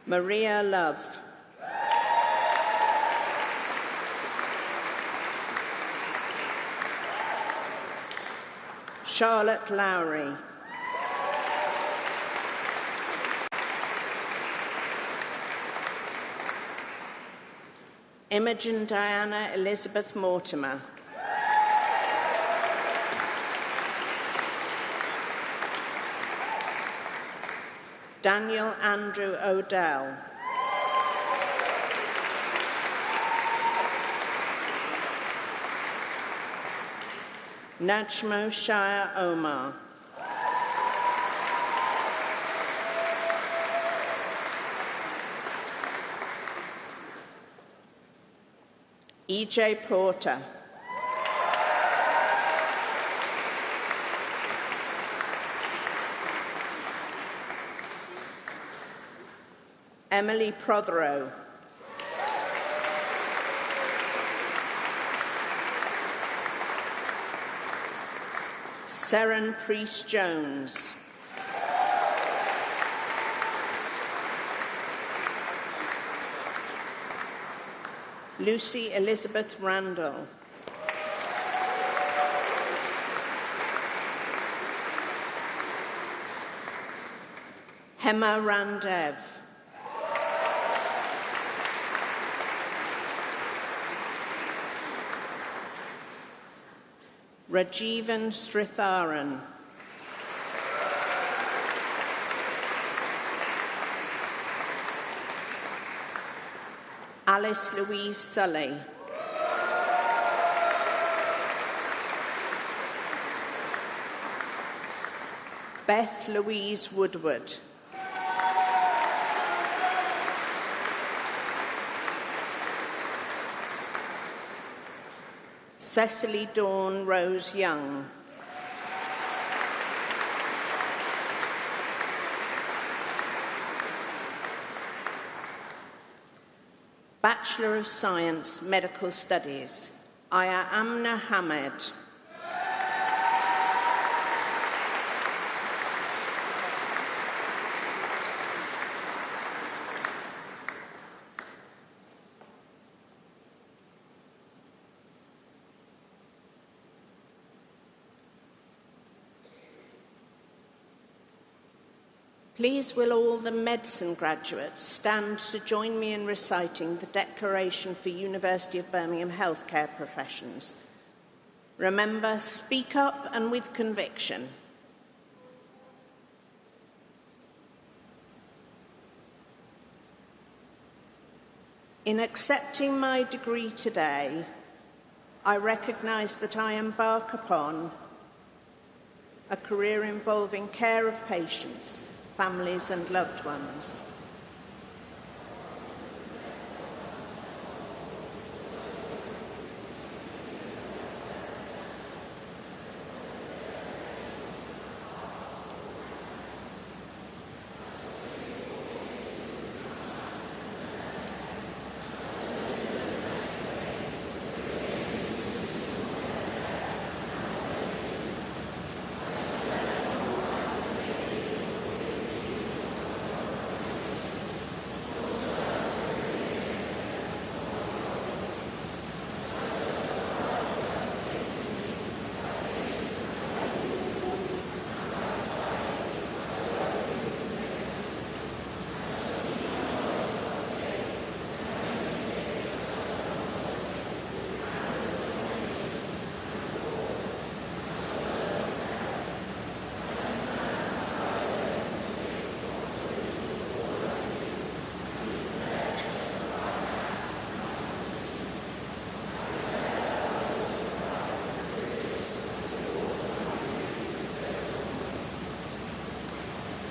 Maria Love. Charlotte Lowry. Imogen Diana Elizabeth Mortimer. Daniel Andrew Odell. Najmo Shire Omar. E.J. Porter. Emily Prothero. Seren Priest-Jones. Lucy Elizabeth Randall. Hema Randev. Rajivan Sritharan. Alice Louise Sully. Beth Louise Woodward. Cecily Dawn Rose Young. Bachelor of Science, Medical Studies, Aya Amna Hamed. Please will all the medicine graduates stand to join me in reciting the Declaration for University of Birmingham Healthcare Professions. Remember, speak up and with conviction. In accepting my degree today, I recognise that I embark upon a career involving care of patients, families and loved ones.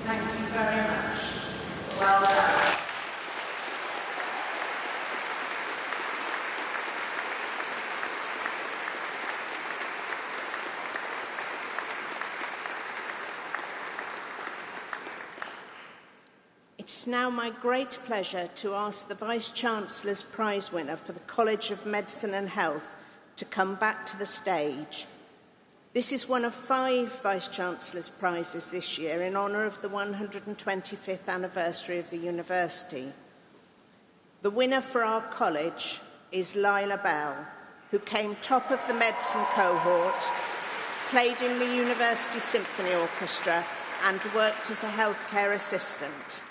Thank you very much. Well done. It is now my great pleasure to ask the Vice-Chancellor's Prize winner for the College of Medicine and Health to come back to the stage. This is one of 5 Vice-Chancellor's Prizes this year in honour of the 125th anniversary of the university. The winner for our college is Lila Bell, who came top of the medicine cohort, played in the University Symphony Orchestra and worked as a healthcare assistant.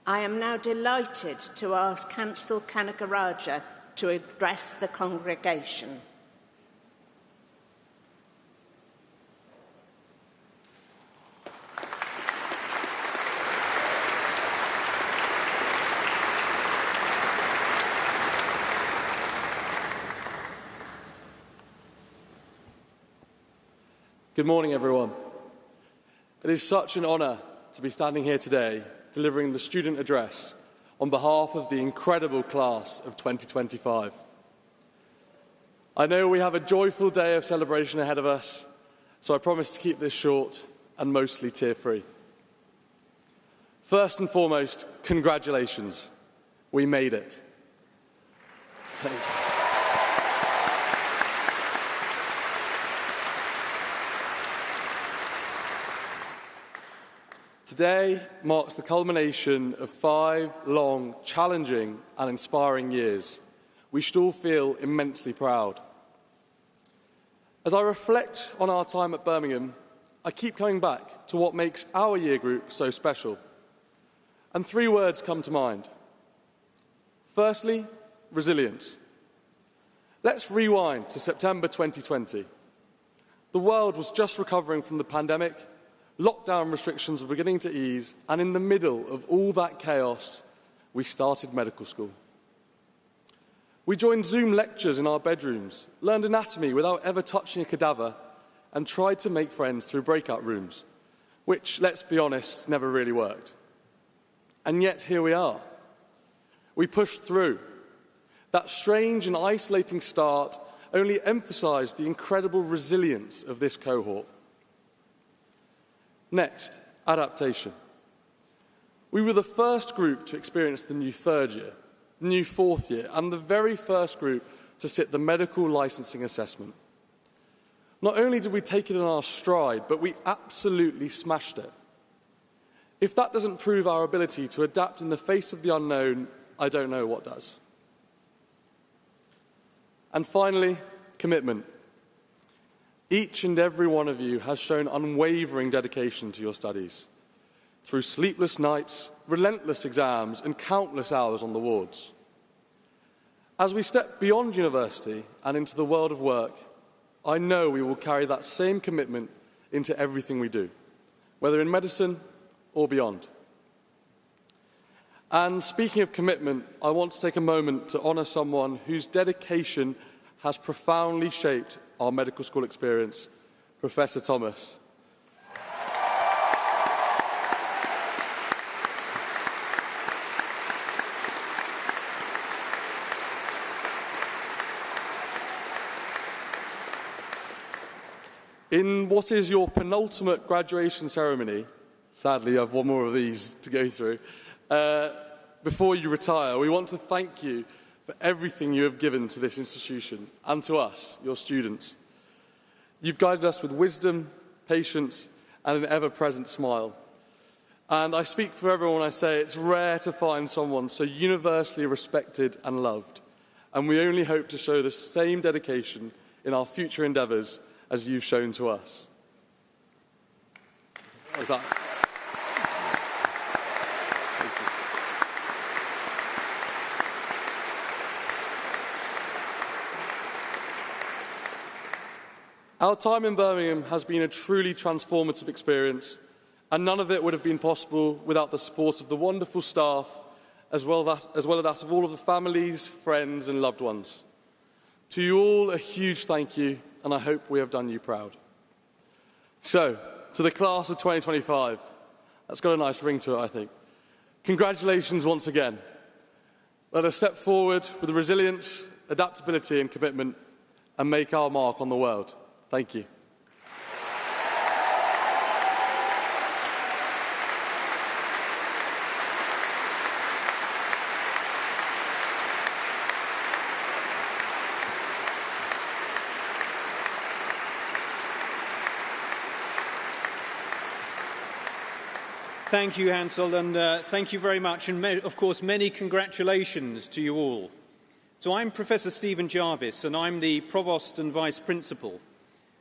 I am now delighted to ask Kansal Kanagaraja to address the congregation. Good morning, everyone. It is such an honour to be standing here today delivering the student address on behalf of the incredible class of 2025. I know we have a joyful day of celebration ahead of us, so I promise to keep this short and mostly tear-free. First and foremost, congratulations. We made it. Thank you. Today marks the culmination of 5 long, challenging and inspiring years. We should all feel immensely proud. As I reflect on our time at Birmingham, I keep coming back to what makes our year group so special. And 3 words come to mind. Firstly, resilience. Let's rewind to September 2020. The world was just recovering from the pandemic, lockdown restrictions were beginning to ease, and in the middle of all that chaos, we started medical school. We joined Zoom lectures in our bedrooms, learned anatomy without ever touching a cadaver, and tried to make friends through breakout rooms, which, let's be honest, never really worked. And yet, here we are. We pushed through. That strange and isolating start only emphasised the incredible resilience of this cohort. Next, adaptation. We were the first group to experience the new 3rd year, the new 4th year, and the very first group to sit the medical licensing assessment. Not only did we take it in our stride, but we absolutely smashed it. If that doesn't prove our ability to adapt in the face of the unknown, I don't know what does. And finally, commitment. Each and every one of you has shown unwavering dedication to your studies, through sleepless nights, relentless exams, and countless hours on the wards. As we step beyond university and into the world of work, I know we will carry that same commitment into everything we do, whether in medicine or beyond. And speaking of commitment, I want to take a moment to honour someone whose dedication has profoundly shaped our medical school experience, Professor Thomas. In what is your penultimate graduation ceremony, sadly I have one more of these to go through, before you retire, we want to thank you for everything you have given to this institution and to us, your students. You've guided us with wisdom, patience, and an ever-present smile. And I speak for everyone when I say it's rare to find someone so universally respected and loved. And we only hope to show the same dedication in our future endeavours as you've shown to us. Our time in Birmingham has been a truly transformative experience, and none of it would have been possible without the support of the wonderful staff, as well as that of all of the families, friends and loved ones. To you all, a huge thank you, and I hope we have done you proud. So, to the class of 2025, that's got a nice ring to it, I think. Congratulations once again. Let us step forward with resilience, adaptability and commitment, and make our mark on the world. Thank you. Thank you, Hansel, and thank you very much, and of course many congratulations to you all. So I'm Professor Stephen Jarvis, and I'm the Provost and Vice Principal,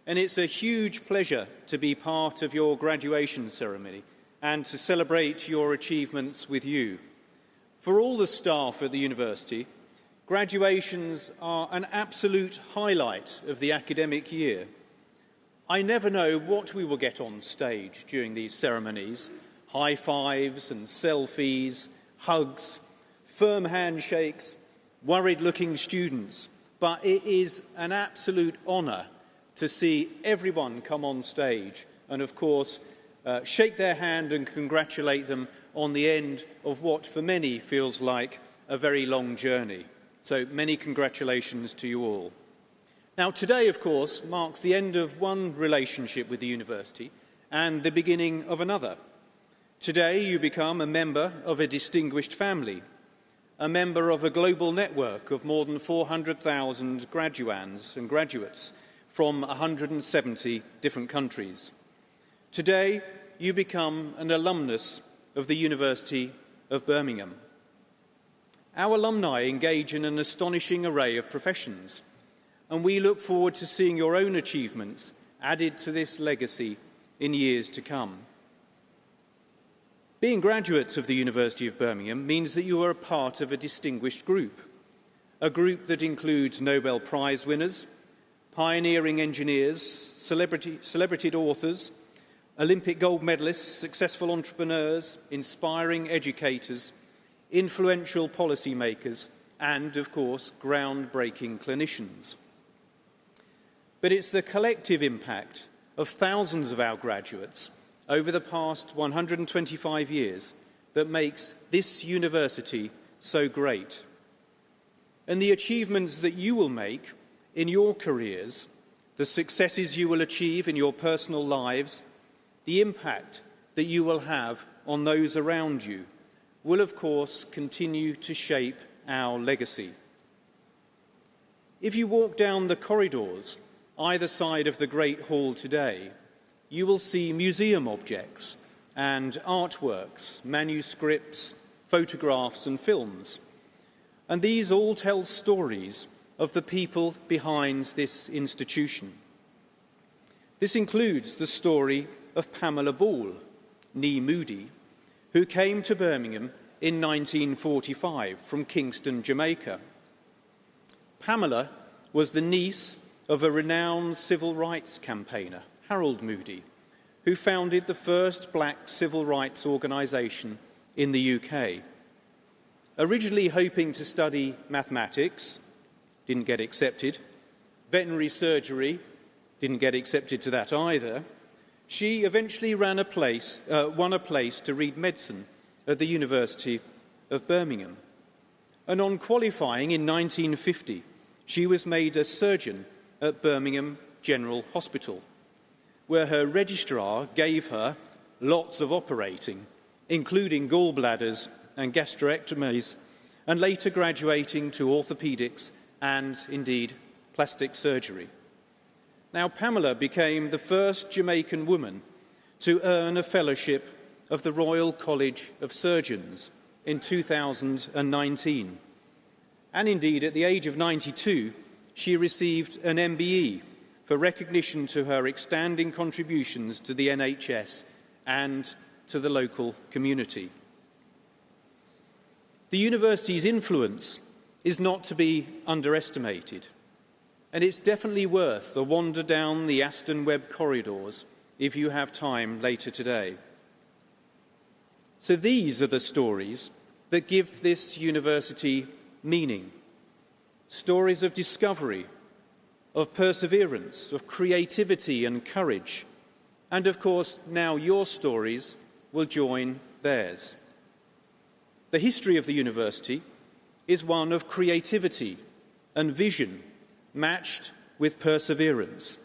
and it's a huge pleasure to be part of your graduation ceremony and to celebrate your achievements with you. For all the staff at the university, graduations are an absolute highlight of the academic year. I never know what we will get on stage during these ceremonies. High fives and selfies, hugs, firm handshakes, worried-looking students. But it is an absolute honour to see everyone come on stage and, of course, shake their hand and congratulate them on the end of what, for many, feels like a very long journey. So many congratulations to you all. Now, today, of course, marks the end of one relationship with the university and the beginning of another. Today, you become a member of a distinguished family, a member of a global network of more than 400,000 graduands and graduates from 170 different countries. Today, you become an alumnus of the University of Birmingham. Our alumni engage in an astonishing array of professions, and we look forward to seeing your own achievements added to this legacy in years to come. Being graduates of the University of Birmingham means that you are a part of a distinguished group, a group that includes Nobel Prize winners, pioneering engineers, celebrated authors, Olympic gold medalists, successful entrepreneurs, inspiring educators, influential policymakers, and, of course, groundbreaking clinicians. But it's the collective impact of thousands of our graduates over the past 125 years that makes this university so great. And the achievements that you will make in your careers, the successes you will achieve in your personal lives, the impact that you will have on those around you will, of course, continue to shape our legacy. If you walk down the corridors either side of the Great Hall today, you will see museum objects and artworks, manuscripts, photographs and films. And these all tell stories of the people behind this institution. This includes the story of Pamela Ball, née Moody, who came to Birmingham in 1945 from Kingston, Jamaica. Pamela was the niece of a renowned civil rights campaigner, Harold Moody, who founded the first black civil rights organisation in the UK. Originally hoping to study mathematics, didn't get accepted. Veterinary surgery, didn't get accepted to that either. She eventually won a place to read medicine at the University of Birmingham. And on qualifying in 1950, she was made a surgeon at Birmingham General Hospital, where her registrar gave her lots of operating, including gallbladders and gastrectomies, and later graduating to orthopaedics and, indeed, plastic surgery. Now, Pamela became the first Jamaican woman to earn a fellowship of the Royal College of Surgeons in 2019. And indeed, at the age of 92, she received an MBE for recognition to her outstanding contributions to the NHS and to the local community. The university's influence is not to be underestimated, and it's definitely worth a wander down the Aston Webb corridors if you have time later today. So these are the stories that give this university meaning. Stories of discovery, of perseverance, of creativity and courage. And of course, now your stories will join theirs. The history of the university is one of creativity and vision matched with perseverance.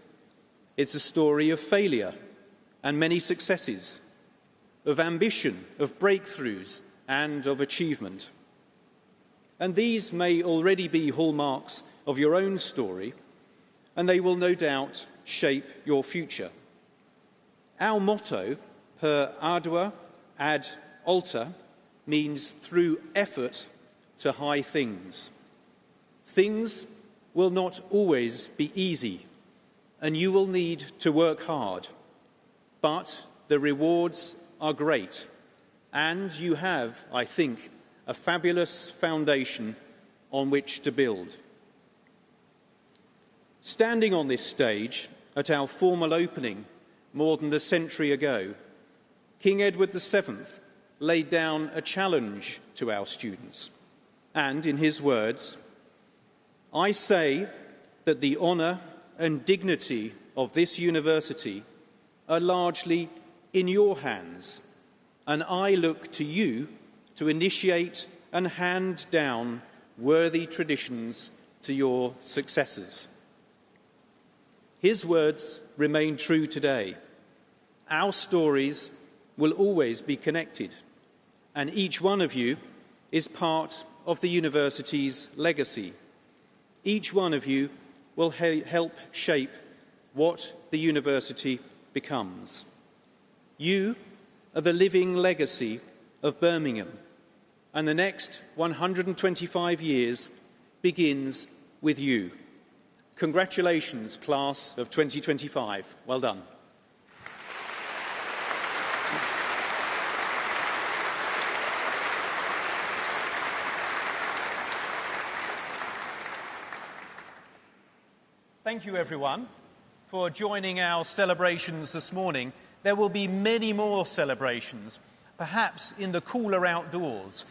It's a story of failure and many successes, of ambition, of breakthroughs and of achievement. And these may already be hallmarks of your own story, and they will no doubt shape your future. Our motto, per ardua ad alta, means through effort to high things. Things will not always be easy, and you will need to work hard, but the rewards are great, and you have, I think, a fabulous foundation on which to build. Standing on this stage at our formal opening more than a century ago, King Edward VII laid down a challenge to our students. And in his words, "I say that the honour and dignity of this university are largely in your hands, and I look to you to initiate and hand down worthy traditions to your successors." His words remain true today. Our stories will always be connected, and each one of you is part of the university's legacy. Each one of you will help shape what the university becomes. You are the living legacy of Birmingham, and the next 125 years begins with you. Congratulations, class of 2025. Well done. Thank you, everyone, for joining our celebrations this morning. There will be many more celebrations, perhaps in the cooler outdoors,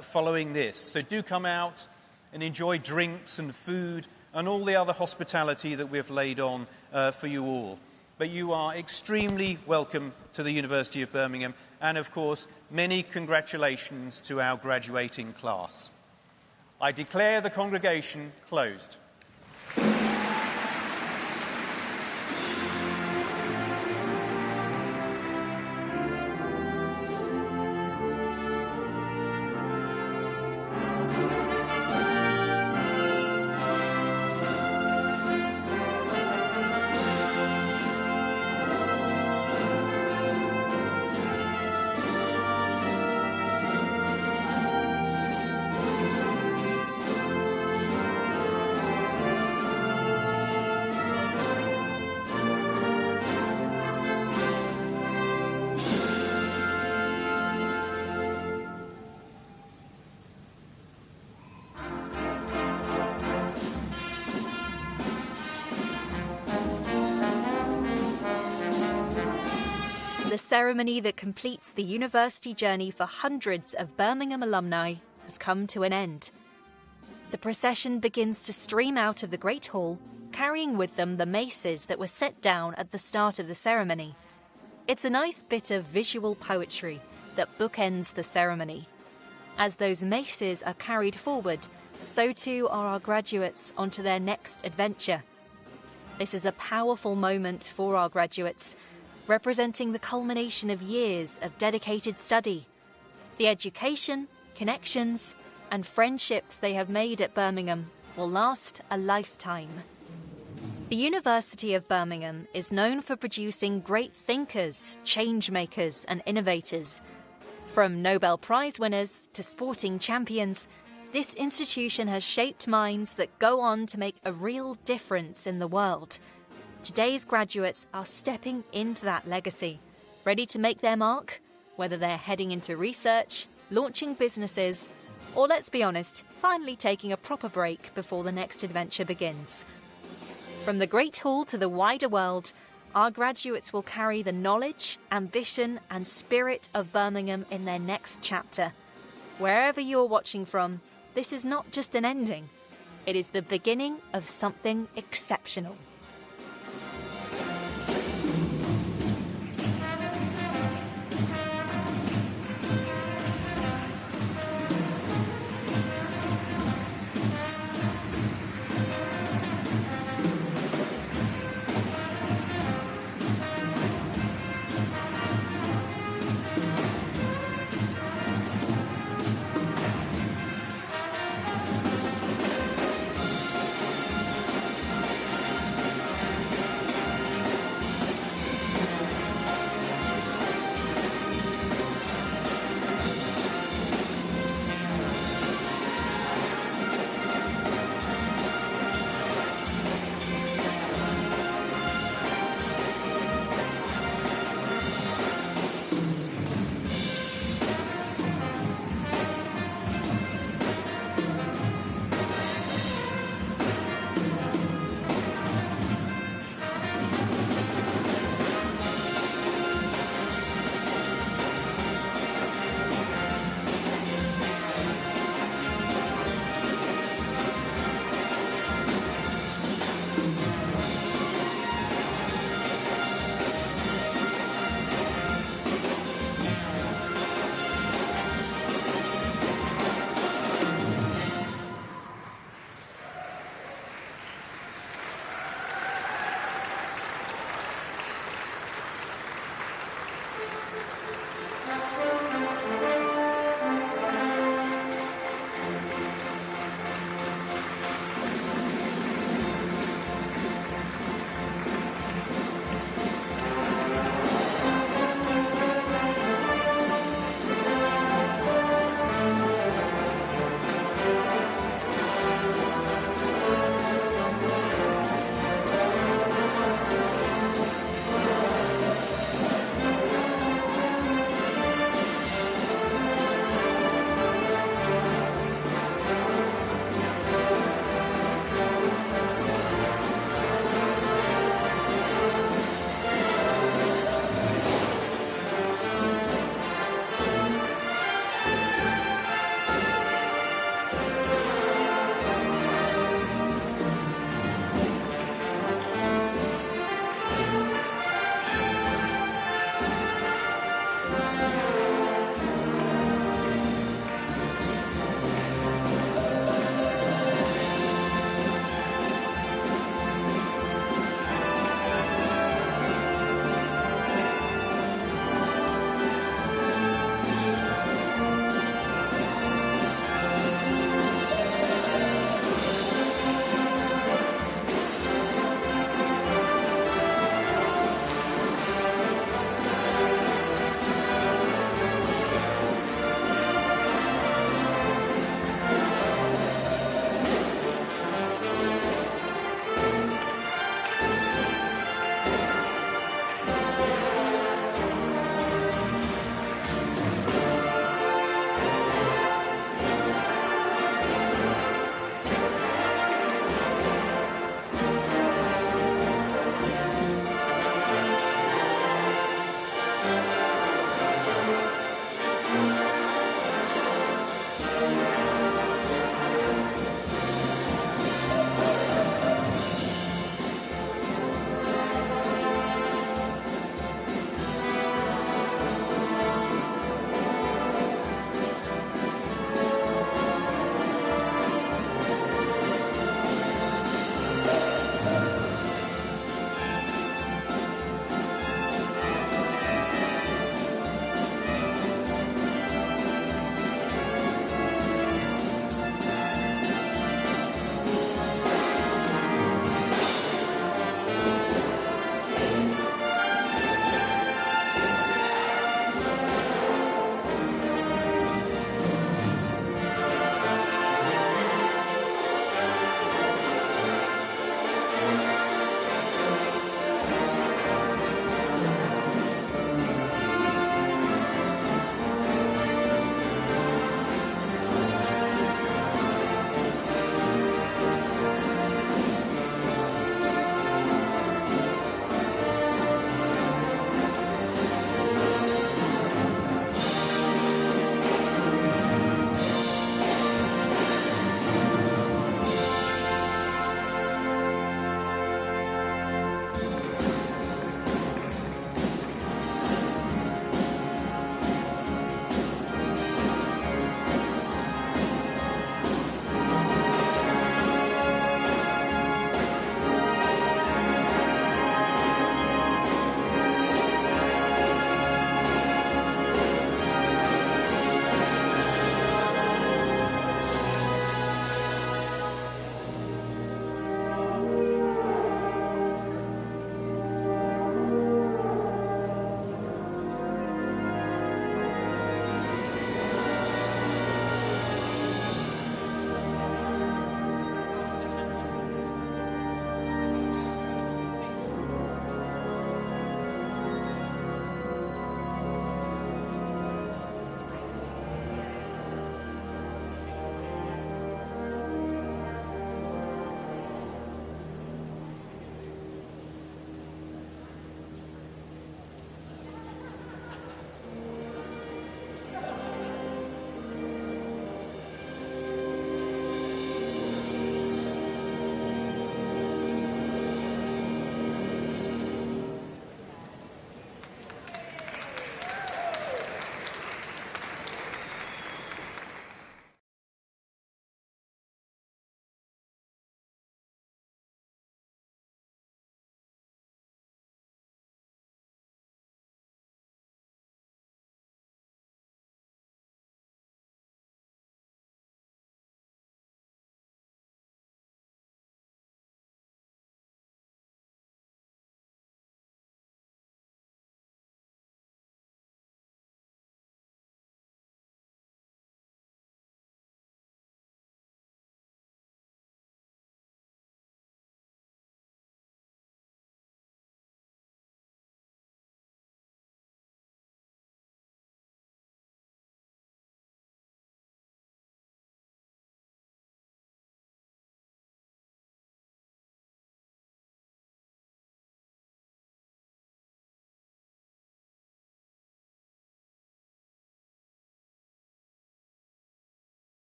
following this. So do come out and enjoy drinks and food and all the other hospitality that we've laid on for you all. But you are extremely welcome to the University of Birmingham, and of course, many congratulations to our graduating class. I declare the congregation closed. The ceremony that completes the university journey for hundreds of Birmingham alumni has come to an end. The procession begins to stream out of the Great Hall, carrying with them the maces that were set down at the start of the ceremony. It's a nice bit of visual poetry that bookends the ceremony. As those maces are carried forward, so too are our graduates onto their next adventure. This is a powerful moment for our graduates, representing the culmination of years of dedicated study. The education, connections, and friendships they have made at Birmingham will last a lifetime. The University of Birmingham is known for producing great thinkers, change makers, and innovators. From Nobel Prize winners to sporting champions, this institution has shaped minds that go on to make a real difference in the world. Today's graduates are stepping into that legacy, ready to make their mark, whether they're heading into research, launching businesses, or, let's be honest, finally taking a proper break before the next adventure begins. From the Great Hall to the wider world, our graduates will carry the knowledge, ambition, and spirit of Birmingham in their next chapter. Wherever you're watching from, this is not just an ending, it is the beginning of something exceptional.